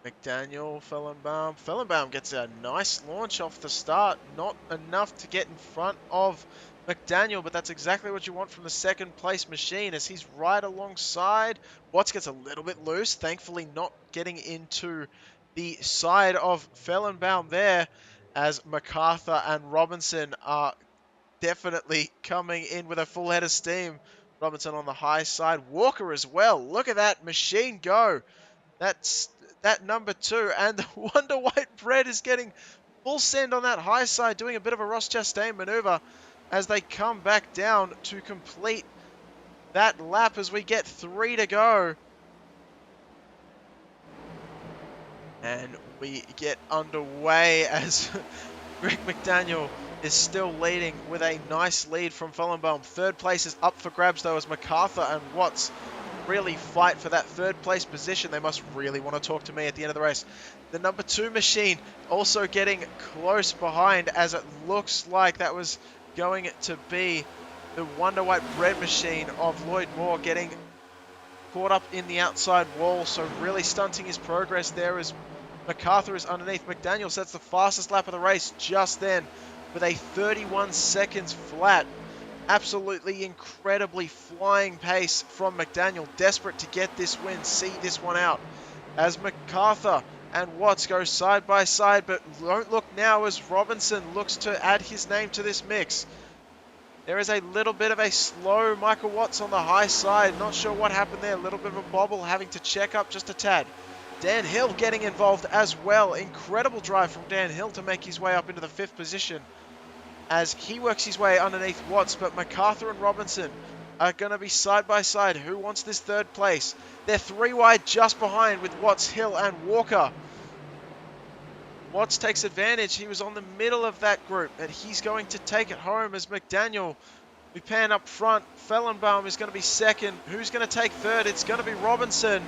McDaniel, Fellenbaum. Fellenbaum gets a nice launch off the start. Not enough to get in front of McDaniel, but that's exactly what you want from the second place machine, as he's right alongside. Watts gets a little bit loose, thankfully not getting into the side of Fellenbaum there, as MacArthur and Robinson are definitely coming in with a full head of steam. Robinson on the high side. Walker as well. Look at that machine go. That's that number 2. And the Wonder White Bread is getting full send on that high side, doing a bit of a Ross Chastain maneuver as they come back down to complete that lap as we get 3 to go. And we get underway as Greg McDaniel is still leading with a nice lead from Fellenbaum. Third place is up for grabs, though, as MacArthur and Watts really fight for that third place position. They must really want to talk to me at the end of the race. The number 2 machine also getting close behind, as it looks like that was going to be the Wonder White Bread machine of Lloyd Moore, getting caught up in the outside wall, so really stunting his progress there as MacArthur is underneath. McDaniel sets the fastest lap of the race just then with a 31 seconds flat. Absolutely incredibly flying pace from McDaniel, desperate to get this win, see this one out, as MacArthur and Watts go side by side, but don't look now as Robinson looks to add his name to this mix. There is a little bit of a slow Michael Watts on the high side. Not sure what happened there. A little bit of a bobble, having to check up just a tad. Dan Hill getting involved as well. Incredible drive from Dan Hill to make his way up into the 5th position as he works his way underneath Watts. But MacArthur and Robinson are going to be side by side. Who wants this 3rd place? They're 3 wide just behind with Watts, Hill and Walker. Watts takes advantage. He was on the middle of that group, and he's going to take it home as McDaniel. We pan up front. Fellenbaum is going to be 2nd. Who's going to take 3rd? It's going to be Robinson,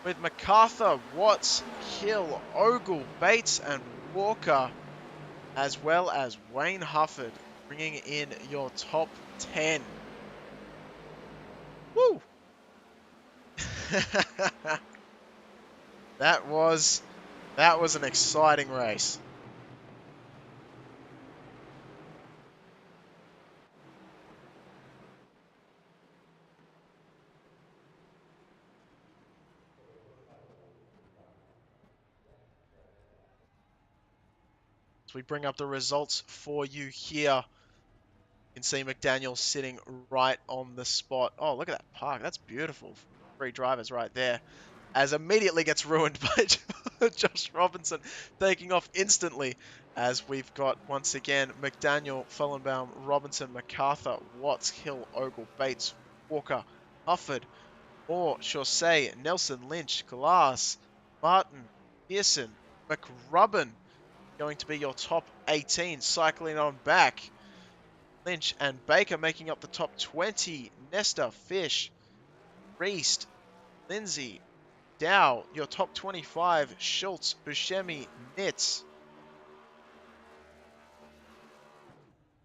with MacArthur, Watts, Hill, Ogle, Bates and Walker, as well as Wayne Hufford, bringing in your top 10. Woo! That was an exciting race. As we bring up the results for you here, you can see McDaniel sitting right on the spot. Oh, look at that park. That's beautiful. 3 drivers right there. As immediately gets ruined by Josh Robinson taking off instantly, as we've got once again McDaniel, Fellenbaum, Robinson, MacArthur, Watts, Hill, Ogle, Bates, Walker, Hufford, Moore, Chaussee, Nelson, Lynch, Glass, Martin, Pearson, McRubbin going to be your top 18, cycling on back. Lynch and Baker making up the top 20. Nesta, Fish, Reist, Lindsay, Dow, your top 25. Schultz, Buscemi, Nitz,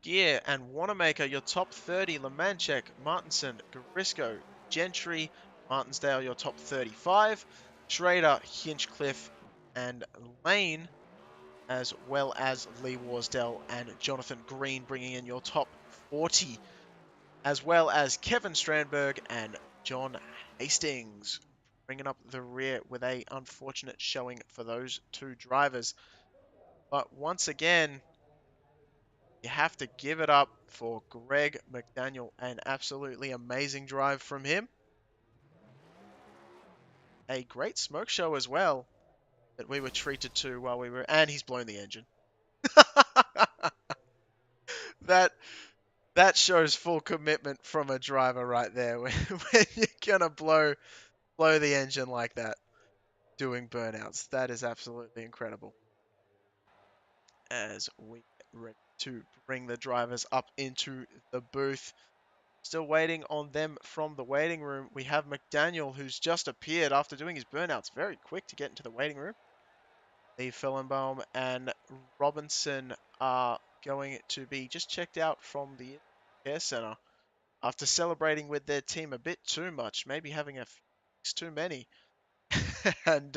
Gear, and Wanamaker, your top 30. Lemanchek, Martinson, Garisco, Gentry, Martinsdale, your top 35. Schrader, Hinchcliffe, and Lane, as well as Lee Warsdell and Jonathan Green bringing in your top 40, as well as Kevin Strandberg and John Hastings bringing up the rear with a unfortunate showing for those 2 drivers. But once again, you have to give it up for Greg McDaniel. An absolutely amazing drive from him. A great smoke show as well that we were treated to while we were... And he's blown the engine. that that shows full commitment from a driver right there when you're gonna blow the engine like that doing burnouts. That is absolutely incredible. As we get ready to bring the drivers up into the booth. Still waiting on them from the waiting room. We have McDaniel, who's just appeared after doing his burnouts. Very quick to get into the waiting room. The Fellenbaum and Robinson are going to be just checked out from the care center after celebrating with their team a bit too much, maybe having a few too many, and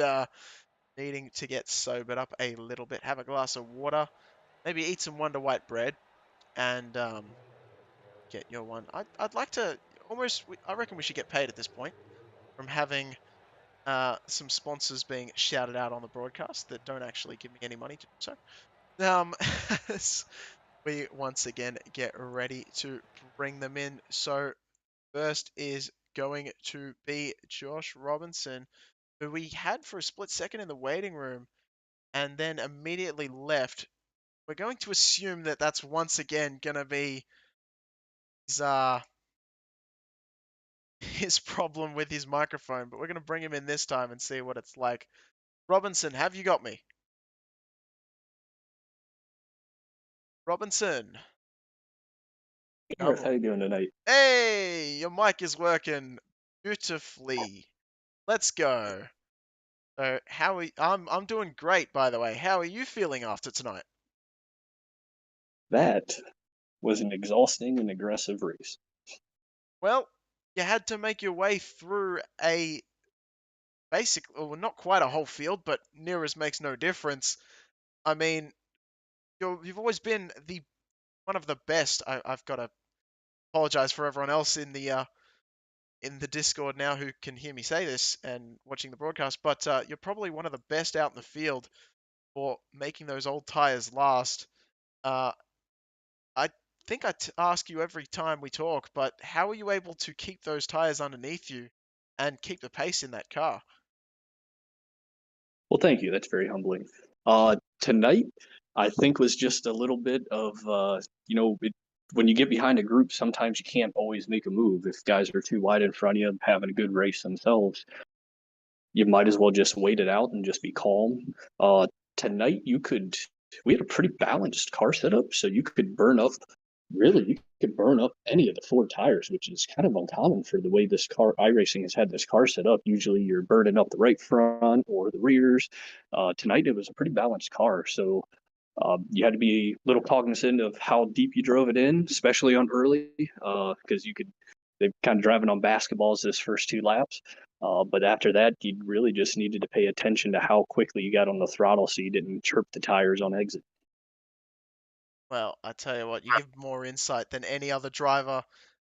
needing to get sobered up a little bit, have a glass of water, maybe eat some Wonder White bread, and get your one. I'd like to almost, I reckon we should get paid at this point from having some sponsors being shouted out on the broadcast that don't actually give me any money to do so. As we once again get ready to bring them in. So first is going to be Josh Robinson, who we had for a split second in the waiting room and then immediately left. We're going to assume that that's once again going to be his problem with his microphone, but we're going to bring him in this time and see what it's like. Robinson, have you got me? Robinson. Gareth, how you doing tonight? Hey, your mic is working beautifully. Let's go. So, how are you? I'm doing great, by the way. How are you feeling after tonight? That was an exhausting and aggressive race. Well, you had to make your way through a well, not quite a whole field, but near as makes no difference. I mean, you've always been one of the best. I've got to apologize for everyone else in the Discord now who can hear me say this and watching the broadcast, but you're probably one of the best out in the field for making those old tires last. I think ask you every time we talk, but how are you able to keep those tires underneath you and keep the pace in that car? Well, thank you. That's very humbling. Tonight, I think was just a little bit of, when you get behind a group, sometimes you can't always make a move. If guys are too wide in front of you, having a good race themselves, you might as well just wait it out and just be calm. Tonight, we had a pretty balanced car setup, so you could burn up any of the 4 tires, which is kind of uncommon for the way this iRacing has had this car set up. Usually you're burning up the right front or the rears. Tonight it was a pretty balanced car, so you had to be a little cognizant of how deep you drove it in, especially on early, because they're kind of driving on basketballs this first 2 laps. But after that, you really just needed to pay attention to how quickly you got on the throttle so you didn't chirp the tires on exit. Well, I tell you what, you give more insight than any other driver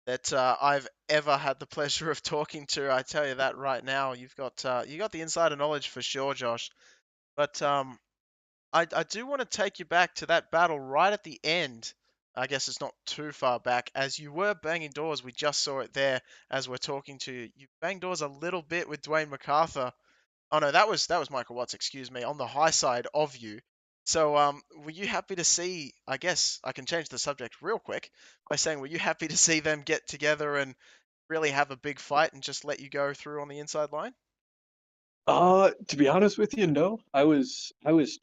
that I've ever had the pleasure of talking to. I tell you that right now. You got the insider knowledge for sure, Josh. But I do want to take you back to that battle right at the end. I guess it's not too far back, as you were banging doors. We just saw it there as we're talking to you. You banged doors a little bit with Dwayne MacArthur. Oh no, that was Michael Watts, excuse me, on the high side of you. So were you happy to see, I guess I can change the subject real quick by saying, were you happy to see them get together and really have a big fight and just let you go through on the inside line? To be honest with you, no. I was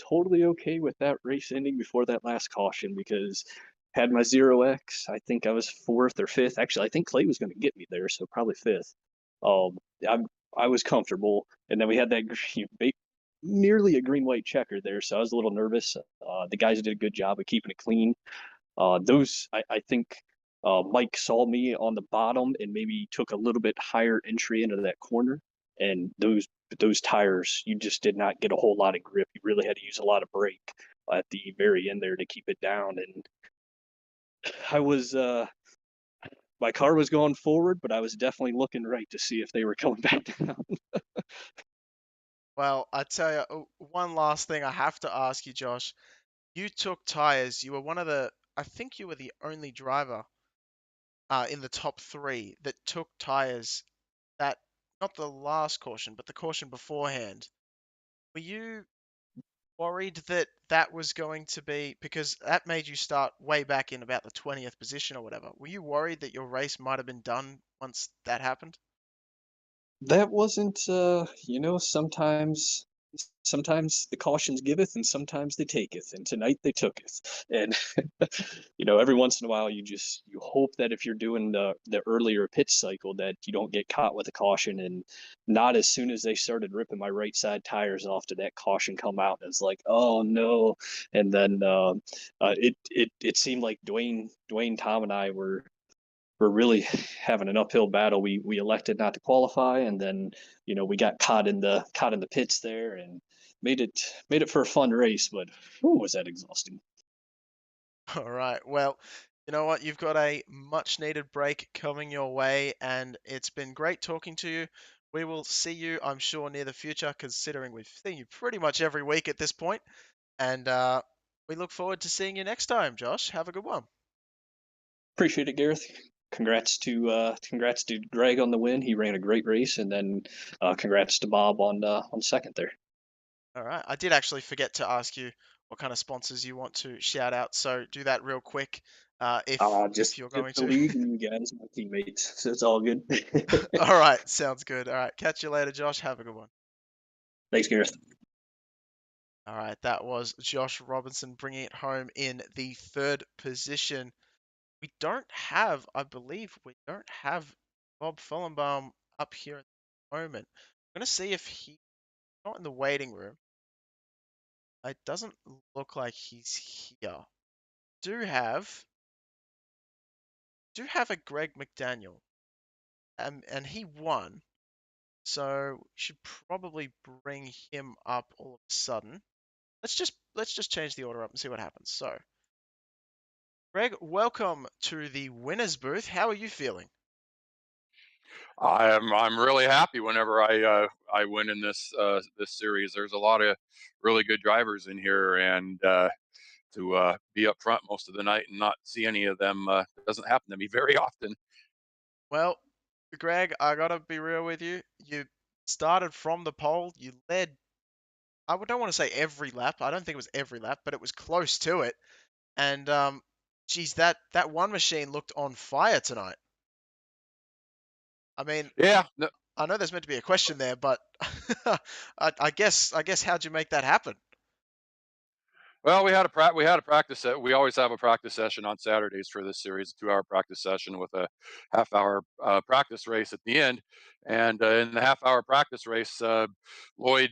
totally okay with that race ending before that last caution because had my 0x, I think I was fourth or fifth. Actually, I think Clay was going to get me there, so probably fifth. Um, I I was comfortable, and then we had that nearly a green white checker there, so I was a little nervous. The guys did a good job of keeping it clean. Those I think Mike saw me on the bottom and maybe took a little bit higher entry into that corner, and those tires you just did not get a whole lot of grip. You really had to use a lot of brake at the very end there to keep it down. And I was my car was going forward, but I was definitely looking right to see if they were coming back down. Well, I tell you, one last thing I have to ask you, Josh. You took tires. You were one of the, I think you were the only driver in the top three that took tires that, not the last caution, but the caution beforehand. Were you worried that that was going to be, because that made you start way back in about the 20th position or whatever? Were you worried that your race might have been done once that happened? That wasn't, sometimes the cautions giveth and sometimes they taketh, and tonight they tooketh. And every once in a while you hope that if you're doing the earlier pitch cycle that you don't get caught with a caution. And not as soon as they started ripping my right side tires off did that caution come out. And it's like, oh no. And then it seemed like Dwayne, Tom, and I were really having an uphill battle. We elected not to qualify, and then we got caught in the pits there, and made it for a fun race. But whew, was that exhausting? All right. Well, you know what? You've got a much needed break coming your way, and it's been great talking to you. We will see you, I'm sure, near the future, considering we've seen you pretty much every week at this point. And we look forward to seeing you next time, Josh. Have a good one. Appreciate it, Gareth. Congrats to Greg on the win. He ran a great race, and then congrats to Bob on second there. All right. I did actually forget to ask you what kind of sponsors you want to shout out, so do that real quick, if you're Just going the to. league and you guys, my teammates, so it's all good. All right. Sounds good. All right. Catch you later, Josh. Have a good one. Thanks, Gareth. All right, that was Josh Robinson bringing it home in the third position. We don't have, I believe, we don't have Bob Fullenbaum up here at the moment. I'm going to see if he's not in the waiting room. It doesn't look like he's here. Do have do have a Greg McDaniel, and he won, so we should probably bring him up all of a sudden. Let's just change the order up and see what happens. So. Greg, welcome to the winners booth. How are you feeling? I'm really happy whenever I win in this series. There's a lot of really good drivers in here, and to be up front most of the night and not see any of them doesn't happen to me very often. Well, Greg, I gotta be real with you. You started from the pole. You led, don't want to say every lap. I don't think it was every lap, but it was close to it. And geez, that one machine looked on fire tonight. I mean, Yeah, I know there's meant to be a question there, but I guess how'd you make that happen? well, we had a practice set. We always have a practice session on Saturdays for this series, a 2 hour practice session with a half-hour practice race at the end. And in the half-hour practice race, Lloyd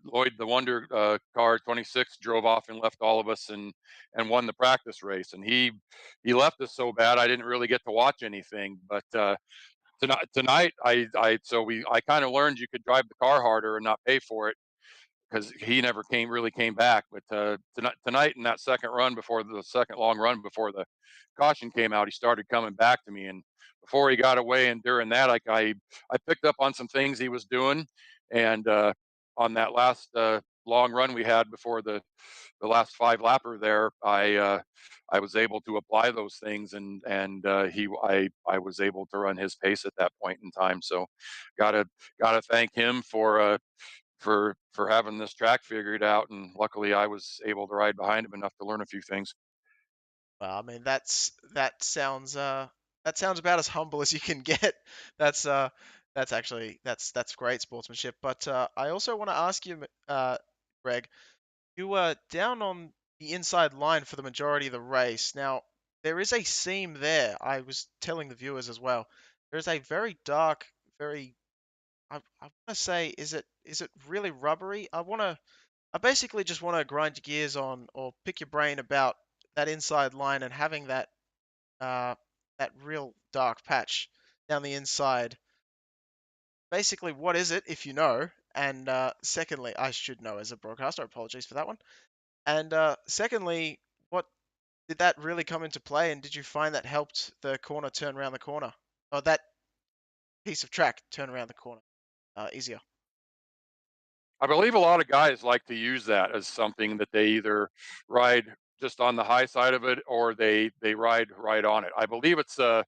Lloyd the Wonder car 26 drove off and left all of us and won the practice race. And he left us so bad I didn't really get to watch anything. But tonight, I kind of learned you could drive the car harder and not pay for it because he never really came back. But tonight in that second run before the second long run before the caution came out, he started coming back to me. And before he got away, and during that, I picked up on some things he was doing, and on that last long run we had before the last five lapper there, I was able to apply those things, I was able to run his pace at that point in time. So, gotta gotta thank him for having this track figured out, and luckily I was able to ride behind him enough to learn a few things. Well, I mean, that sounds about as humble as you can get. That's that's actually that's great sportsmanship. But I also want to ask you, Greg, you were down on the inside line for the majority of the race. Now, there is a seam there. I was telling the viewers as well. There's a very dark, very I want to say, is it really rubbery? I basically just want to grind your gears on or pick your brain about that inside line and having uh, that real dark patch down the inside. Basically, what is it, if you know? And secondly, I should know as a broadcaster. Apologies for that one. And secondly, what did that really come into play? And did you find that helped the corner turn around the corner, or that piece of track turn around the corner easier? I believe a lot of guys like to use that as something that they either ride just on the high side of it or they ride right on it. I believe it's an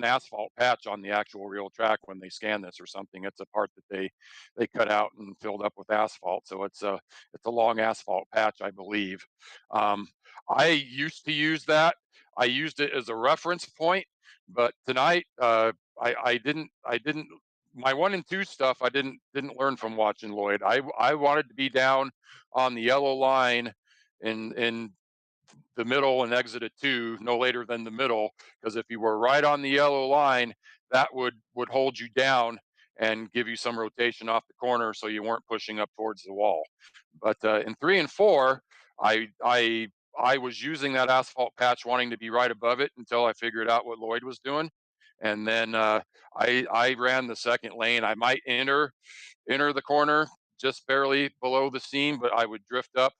asphalt patch on the actual real track when they scan this or something. It's a part that they cut out and filled up with asphalt. So it's a long asphalt patch, I believe. Um, I used to use that. I used it as a reference point, but tonight I didn't my 1 and 2 stuff I didn't learn from watching Lloyd. I wanted to be down on the yellow line in the middle and exit at 2 no later than the middle, because if you were right on the yellow line, that would hold you down and give you some rotation off the corner so you weren't pushing up towards the wall. But in 3 and 4, I I I was using that asphalt patch wanting to be right above it until I figured out what Lloyd was doing. And then I ran the second lane. I might enter the corner just barely below the seam, but I would drift up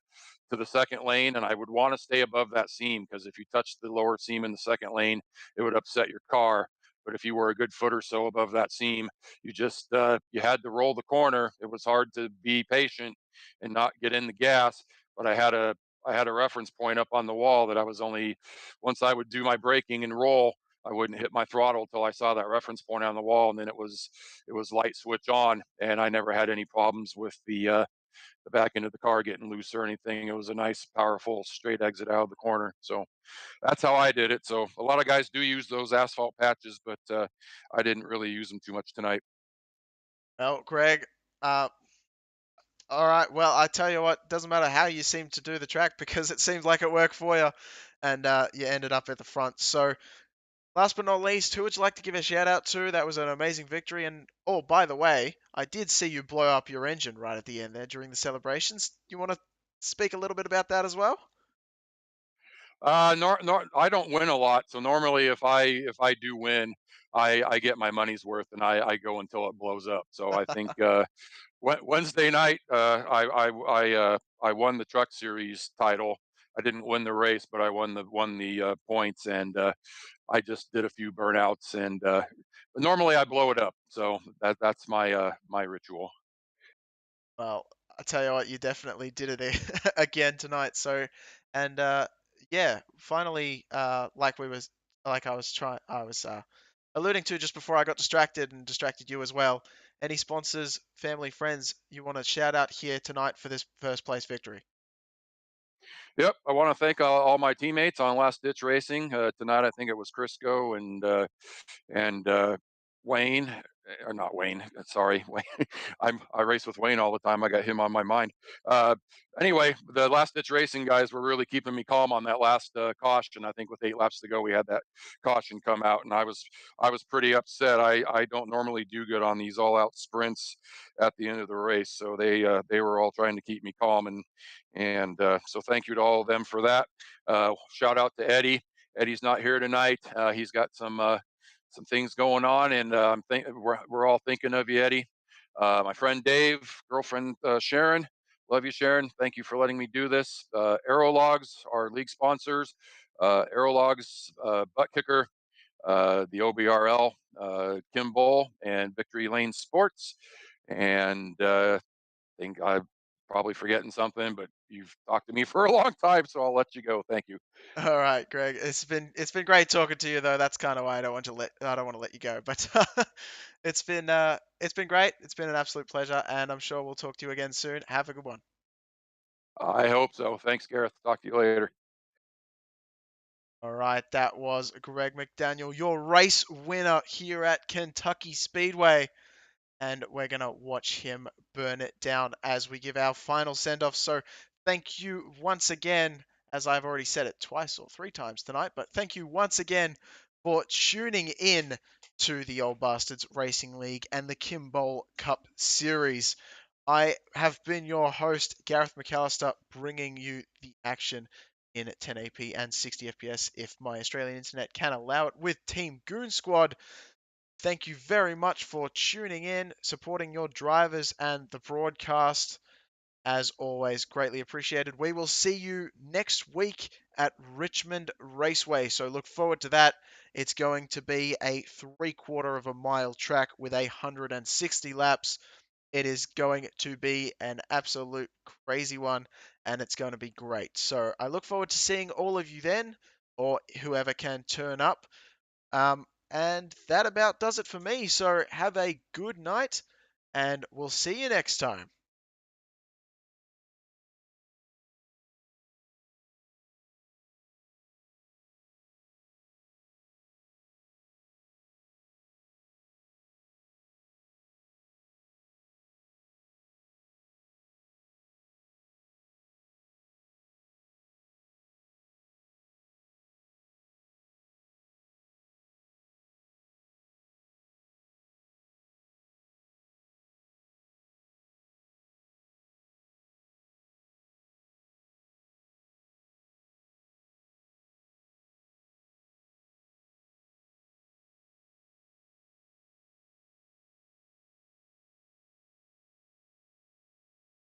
to the second lane, and I would want to stay above that seam because if you touched the lower seam in the second lane, it would upset your car. But if you were a good foot or so above that seam, you had to roll the corner. It was hard to be patient and not get in the gas, but I had a reference point up on the wall that I was only once I would do my braking and roll, I wouldn't hit my throttle till I saw that reference point on the wall, and then it was light switch on, and I never had any problems with the back end of the car getting loose or anything. It was a nice, powerful straight exit out of the corner. So that's how I did it. So a lot of guys do use those asphalt patches, but I didn't really use them too much tonight. Well, Greg, uh, all right. Well, I tell you what, doesn't matter how you seem to do the track because it seems like it worked for you, and you ended up at the front. So, last but not least, who would you like to give a shout out to? That was an amazing victory. And oh, by the way, I did see you blow up your engine right at the end there during the celebrations. You want to speak a little bit about that as well? I don't win a lot, so normally if I do win, I get my money's worth and I go until it blows up. So I think Wednesday night, I won the Truck Series title. I didn't win the race, but I won the points, and I just did a few burnouts, and but normally I blow it up. So that's my ritual. Well, I tell you what, you definitely did it again tonight. So, and yeah, finally, I was alluding to just before I got distracted and distracted you as well. Any sponsors, family, friends you want to shout out here tonight for this first place victory? Yep, I want to thank all my teammates on Last Ditch Racing tonight. I think it was Crisco and Wayne, or not Wayne. Sorry, Wayne. I race with Wayne all the time. I got him on my mind. Uh, anyway, the last ditch racing guys were really keeping me calm on that last caution. I think with 8 laps to go, we had that caution come out, and I was pretty upset. I don't normally do good on these all out sprints at the end of the race, so they were all trying to keep me calm, and so thank you to all of them for that. Shout out to Eddie. Eddie's not here tonight. He's got some things going on, and we're all thinking of you, Eddie. My friend Dave, girlfriend Sharon, love you, Sharon. Thank you for letting me do this. Aerologs, our league sponsors, Aerologs, Butt Kicker, the OBRL, Kim Bowl, and Victory Lane Sports. And I think I'm probably forgetting something, but you've talked to me for a long time, so I'll let you go. Thank you. All right, Greg. It's been great talking to you though. That's kind of why I don't want to let you go. But it's been great. It's been an absolute pleasure, and I'm sure we'll talk to you again soon. Have a good one. I hope so. Thanks, Gareth. Talk to you later. All right, that was Greg McDaniel, your race winner here at Kentucky Speedway. And we're going to watch him burn it down as we give our final send-off. So thank you once again, as I've already said it twice or three times tonight, but thank you once again for tuning in to the Old Bastards Racing League and the Kimball Cup Series. I have been your host, Gareth McAllister, bringing you the action in 1080p and 60 FPS if my Australian internet can allow it with Team Goon Squad. Thank you very much for tuning in, supporting your drivers and the broadcast. As always, greatly appreciated. We will see you next week at Richmond Raceway. So look forward to that. It's going to be a 3/4 of a mile track with 160 laps. It is going to be an absolute crazy one, and it's going to be great. So I look forward to seeing all of you then, or whoever can turn up. And that about does it for me. So have a good night, and we'll see you next time.